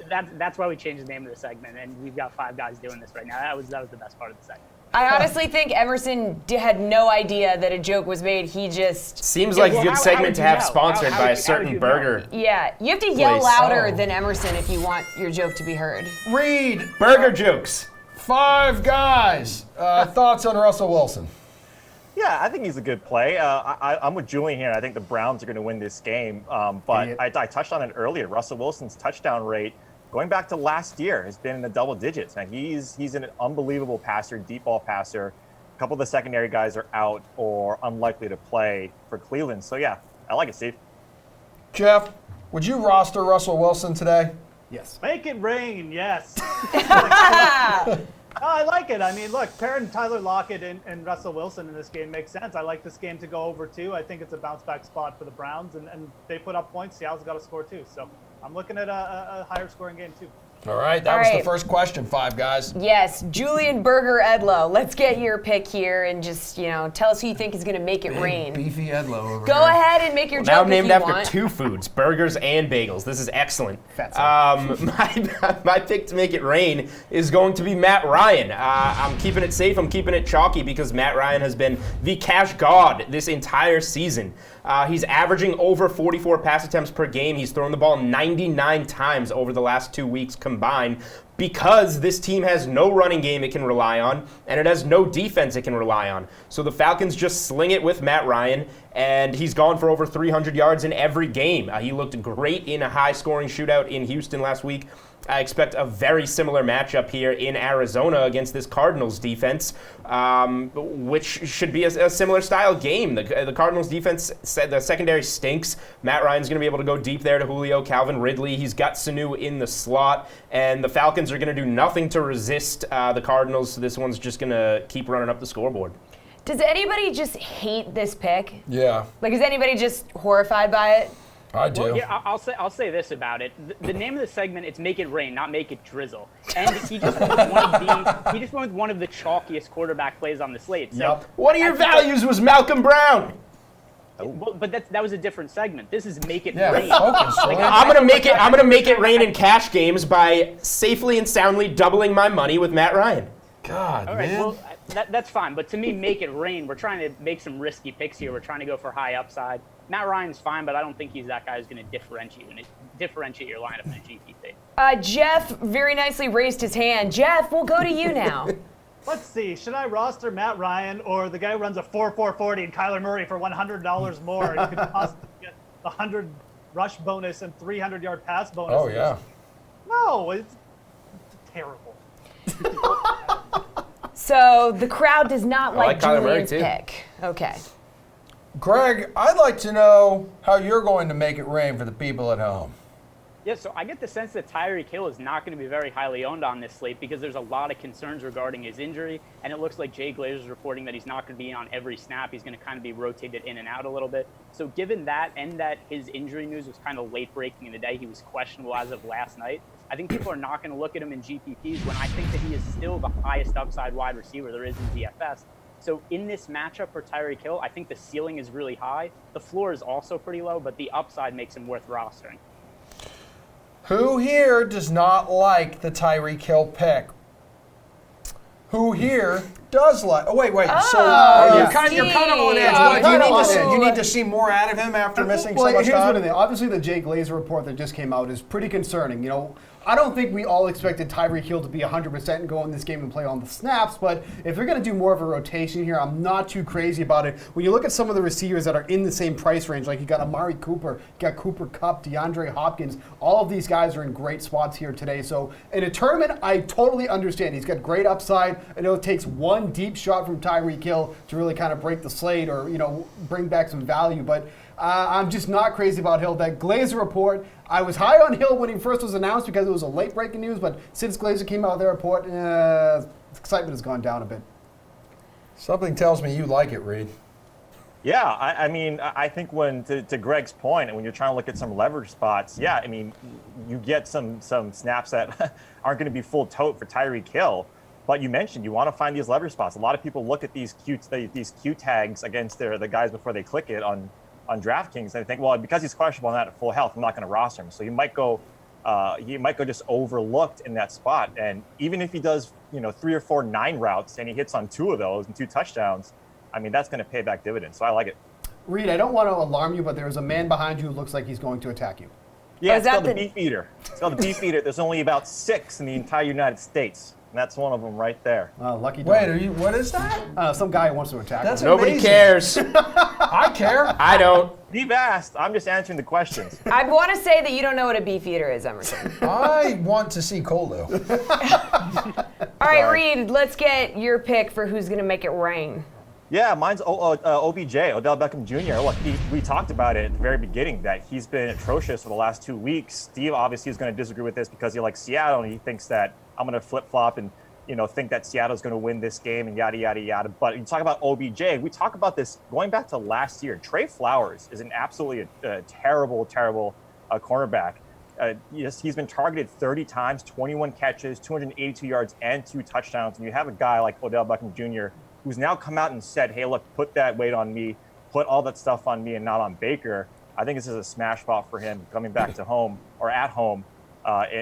that's why we changed the name of the segment. And we've got Five Guys doing this right now. That was the best part of the segment. I honestly think Emerson had no idea that a joke was made. He just... Seems like a good segment to have sponsored by a certain burger. Yeah, you have to yell place. louder than Emerson if you want your joke to be heard. Reed. Burger jokes. Five Guys. Thoughts on Russell Wilson? Yeah, I think he's a good play. I'm with Julian here. I think the Browns are going to win this game. But I touched on it earlier. Russell Wilson's touchdown rate, going back to last year, has been in the double digits. And he's an unbelievable passer, deep ball passer. A couple of the secondary guys are out or unlikely to play for Cleveland. So, yeah, I like it, Steve. Jeff, would you roster Russell Wilson today? Yes. Make it rain, yes. I like it. I mean, look, pairing Tyler Lockett and Russell Wilson in this game makes sense. I like this game to go over 2. I think it's a bounce-back spot for the Browns, and they put up points. Seattle's got to score too. So I'm looking at a higher-scoring game too. All right, that was the first question, Five Guys. Yes, Julian Berger Edlow. Let's get your pick here and just, tell us who you think is going to make it rain. Beefy Edlow over Go ahead and make your joke Now if named you after want. 2 foods, burgers and bagels. This is excellent. My pick to make it rain is going to be Matt Ryan. I'm keeping it safe. I'm keeping it chalky because Matt Ryan has been the cash god this entire season. He's averaging over 44 pass attempts per game. He's thrown the ball 99 times over the last 2 weeks combined because this team has no running game it can rely on, and it has no defense it can rely on. So the Falcons just sling it with Matt Ryan, and he's gone for over 300 yards in every game. He looked great in a high-scoring shootout in Houston last week. I expect a very similar matchup here in Arizona against this Cardinals defense, which should be a similar style game. The Cardinals defense, the secondary stinks. Matt Ryan's going to be able to go deep there to Julio, Calvin Ridley. He's got Sanu in the slot, and the Falcons are going to do nothing to resist the Cardinals. So this one's just going to keep running up the scoreboard. Does anybody just hate this pick? Yeah. Like, is anybody just horrified by it? I do. Well, yeah, I'll say this about it. The name of the segment, it's Make It Rain, not Make It Drizzle. And he just went with one of the chalkiest quarterback plays on the slate. So One of your values was Malcolm Brown. Well, but that was a different segment. This is Make It Yeah, Rain. focus. I'm gonna make it rain in cash games by safely and soundly doubling my money with Matt Ryan. God, All right, man. well, that's fine. But to me, Make It Rain, we're trying to make some risky picks here. We're trying to go for high upside. Matt Ryan's fine, but I don't think he's that guy who's going to differentiate your lineup in a GPP. Jeff very nicely raised his hand. Jeff, we'll go to you now. Let's see. Should I roster Matt Ryan or the guy who runs a 4.40 and Kyler Murray for $100 more? You could possibly get a 100 rush bonus and 300-yard pass bonus. Oh, yeah. No, it's terrible. So the crowd does not like Kyler Murray, Julian's too. pick. Okay. Greg, I'd like to know how you're going to make it rain for the people at home. Yeah, so I get the sense that Tyreek Hill is not going to be very highly owned on this slate because there's a lot of concerns regarding his injury, and it looks like Jay Glazer's reporting that he's not going to be on every snap. He's going to kind of be rotated in and out a little bit. So given that and that his injury news was kind of late breaking in the day, he was questionable as of last night, I think people are not going to look at him in GPPs when I think that he is still the highest upside wide receiver there is in DFS. So in this matchup for Tyreek Hill, I think the ceiling is really high. The floor is also pretty low, but the upside makes him worth rostering. Who here does not like the Tyreek Hill pick? Who here does like? Oh, wait. So you're kind of on edge. What, you need to see more out of him after missing so much here's time? what it is. Obviously, the Jay Glazer report that just came out is pretty concerning. I don't think we all expected Tyreek Hill to be 100% and go in this game and play on the snaps, but if you're going to do more of a rotation here, I'm not too crazy about it. When you look at some of the receivers that are in the same price range, like you got Amari Cooper, you got Cooper Kupp, DeAndre Hopkins, all of these guys are in great spots here today. So in a tournament, I totally understand. He's got great upside. I know it takes one deep shot from Tyreek Hill to really kind of break the slate or, bring back some value, but I'm just not crazy about Hill. That Glazer report, I was high on Hill when he first was announced because it was a late breaking news, but since Glazer came out with their report, excitement has gone down a bit. Something tells me you like it, Reed. Yeah, I mean, I think when to Greg's point, and when you're trying to look at some leverage spots, yeah, I mean, you get some snaps that aren't going to be full tote for Tyreek Hill. But you mentioned you want to find these leverage spots. A lot of people look at these Q tags against the guys before they click it on DraftKings, and they think, well, because he's questionable and not at full health, I'm not going to roster him. So you might go just overlooked in that spot. And even if he does, 3 or 4 9 routes and he hits on 2 of those and 2 touchdowns, I mean, that's going to pay back dividends. So I like it. Reed, I don't want to alarm you, but there is a man behind you who looks like he's going to attack you. Yeah, it's called the beef eater. It's called the beef eater. There's only about 6 in the entire United States. And that's one of them right there. Lucky dog. Wait, what is that? Some guy who wants to attack That's him. Nobody cares. I care. I don't. You've asked. I'm just answering the questions. I want to say that you don't know what a beef eater is, Emerson. I want to see Colo. All right, Reed, let's get your pick for who's going to make it rain. Yeah, mine's OBJ, Odell Beckham Jr. Look, we talked about it at the very beginning that he's been atrocious for the last 2 weeks. Steve obviously is going to disagree with this because he likes Seattle and he thinks that I'm going to flip-flop and think that Seattle's going to win this game and yada, yada, yada. But you talk about OBJ, we talk about this going back to last year. Trey Flowers is an absolutely terrible cornerback. Yes, he's been targeted 30 times, 21 catches, 282 yards, and 2 touchdowns. And you have a guy like Odell Beckham Jr., who's now come out and said, hey, look, put that weight on me, put all that stuff on me and not on Baker. I think this is a smash spot for him coming back to home or at home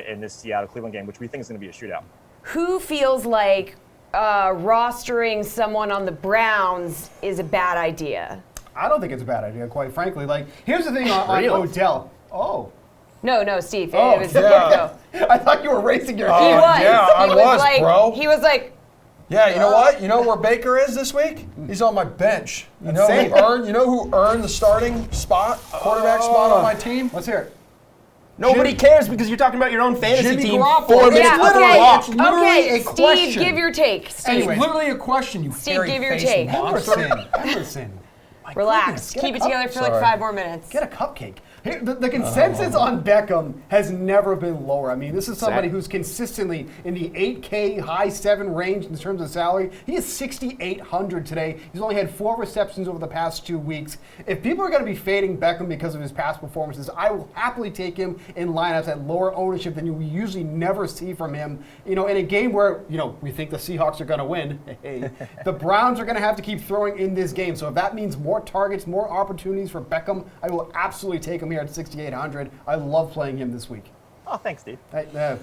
in this Seattle-Cleveland game, which we think is going to be a shootout. Who feels like rostering someone on the Browns is a bad idea? I don't think it's a bad idea, quite frankly. Here's the thing on Odell. Oh. No, Steve. Oh, it was, yeah. I thought you were raising your hand. He was. Yeah, I was, bro. He was like, yeah, you know what? You know where Baker is this week? He's on my bench. You know who earned the starting quarterback spot on my team? Let's hear it. Nobody cares because you're talking about your own fantasy Jimmy team Garoppolo. 4 minutes before It's literally a question. Steve, give your take. It's literally a question, you Steve, give your hairy-faced take. monster. Emerson. Relax. Keep it together for like 5 more minutes. Get a cupcake. The consensus on Beckham has never been lower. I mean, this is somebody who's consistently in the 8K, high 7 range in terms of salary. He is 6,800 today. He's only had 4 receptions over the past 2 weeks. If people are going to be fading Beckham because of his past performances, I will happily take him in lineups at lower ownership than we usually never see from him. In a game where, we think the Seahawks are going to win, the Browns are going to have to keep throwing in this game. So if that means more targets, more opportunities for Beckham, I will absolutely take him here at 6,800. I love playing him this week. Oh, thanks, Steve.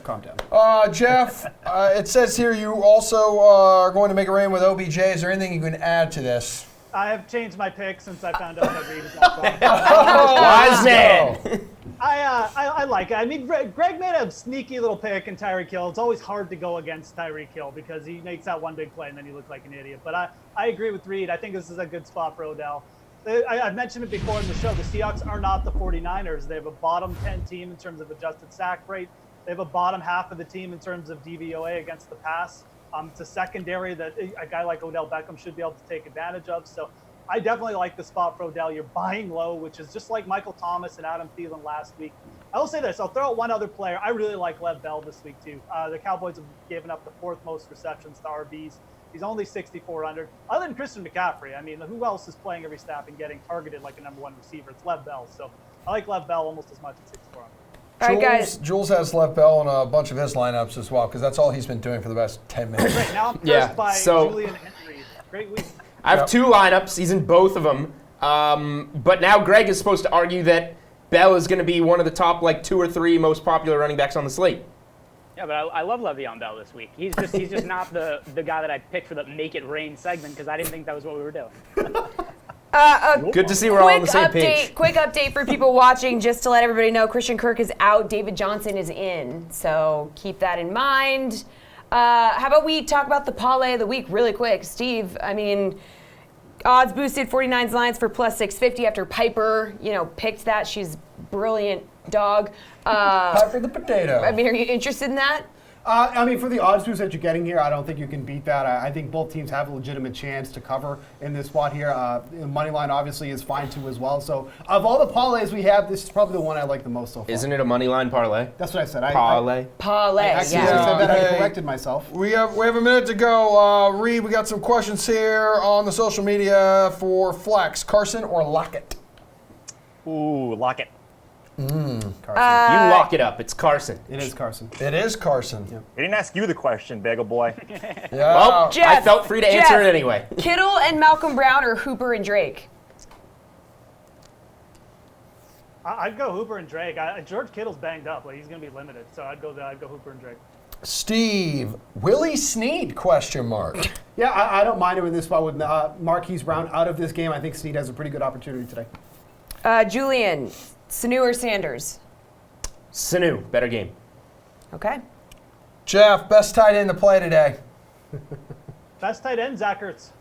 Calm down. Jeff, it says here you also are going to make it rain with OBJ. Is there anything you can add to this? I have changed my pick since I found out that Reed is not wrong. Wise man. I like it. I mean, Greg made a sneaky little pick in Tyreek Hill. It's always hard to go against Tyreek Hill because he makes that one big play and then he looks like an idiot. But I agree with Reed. I think this is a good spot for Odell. I've mentioned it before in the show. The Seahawks are not the 49ers. They have a bottom 10 team in terms of adjusted sack rate. They have a bottom half of the team in terms of DVOA against the pass. It's a secondary that a guy like Odell Beckham should be able to take advantage of. So I definitely like the spot for Odell. You're buying low, which is just like Michael Thomas and Adam Thielen last week. I will say this. I'll throw out one other player. I really like Lev Bell this week, too. The Cowboys have given up the 4th most receptions to RBs. He's only 6,400. Other than Christian McCaffrey, I mean, who else is playing every snap and getting targeted like a number 1 receiver? It's Lev Bell. So I like Lev Bell almost as much as 6,400. All right, guys. Jules has Lev Bell in a bunch of his lineups as well because that's all he's been doing for the past 10 minutes. Great. Now I'm first by Julian Henry. Great week. I have 2 lineups. He's in both of them. But now Greg is supposed to argue that Bell is going to be one of the top 2 or 3 most popular running backs on the slate. Yeah, but I love Le'Veon Bell this week. He's just not the guy that I picked for the Make It Rain segment because I didn't think that was what we were doing. Good to see we're all on the same page. Quick update for people watching, just to let everybody know, Christian Kirk is out, David Johnson is in, so keep that in mind. How about we talk about the parlay of the week really quick? Steve, I mean, odds boosted 49's lines for plus 650 after Piper, picked that. She's brilliant dog. Piper the potato. I mean, are you interested in that? I mean, for the odds boost that you're getting here, I don't think you can beat that. I think both teams have a legitimate chance to cover in this spot here. Money line obviously is fine too as well. So of all the parlays we have, this is probably the one I like the most so far. Isn't it a money line parlay? That's what I said. Parlay. Parlay. I said that. I corrected myself. We have a minute to go. Reed, we got some questions here on the social media for Flex. Carson or Lockett? Ooh, Lockett. Carson. You lock it up. It's Carson. It is Carson. It is Carson. Yeah. He didn't ask you the question, Bagel Boy. Yeah. Well, Jeff, I felt free to answer it anyway. Kittle and Malcolm Brown or Hooper and Drake? I'd go Hooper and Drake. George Kittle's banged up. Like, he's going to be limited. So I'd go Hooper and Drake. Steve, Willie Snead, question mark. Yeah, I don't mind him in this spot with Marquise Brown out of this game. I think Snead has a pretty good opportunity today. Julian, Sanu or Sanders? Sanu, better game. Okay. Jeff, best tight end to play today. Best tight end, Zach Ertz.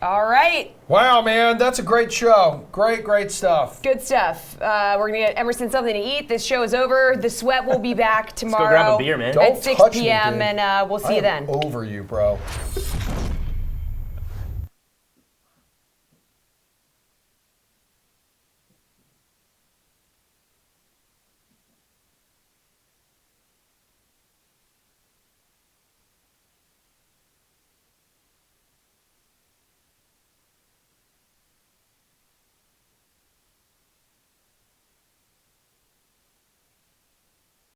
All right. Wow, man, that's a great show. Great stuff. Good stuff. We're going to get Emerson something to eat. This show is over. The sweat will be back tomorrow grab a beer, man. Don't at 6 touch me, p.m. dude. and we'll see you then. Over you, bro.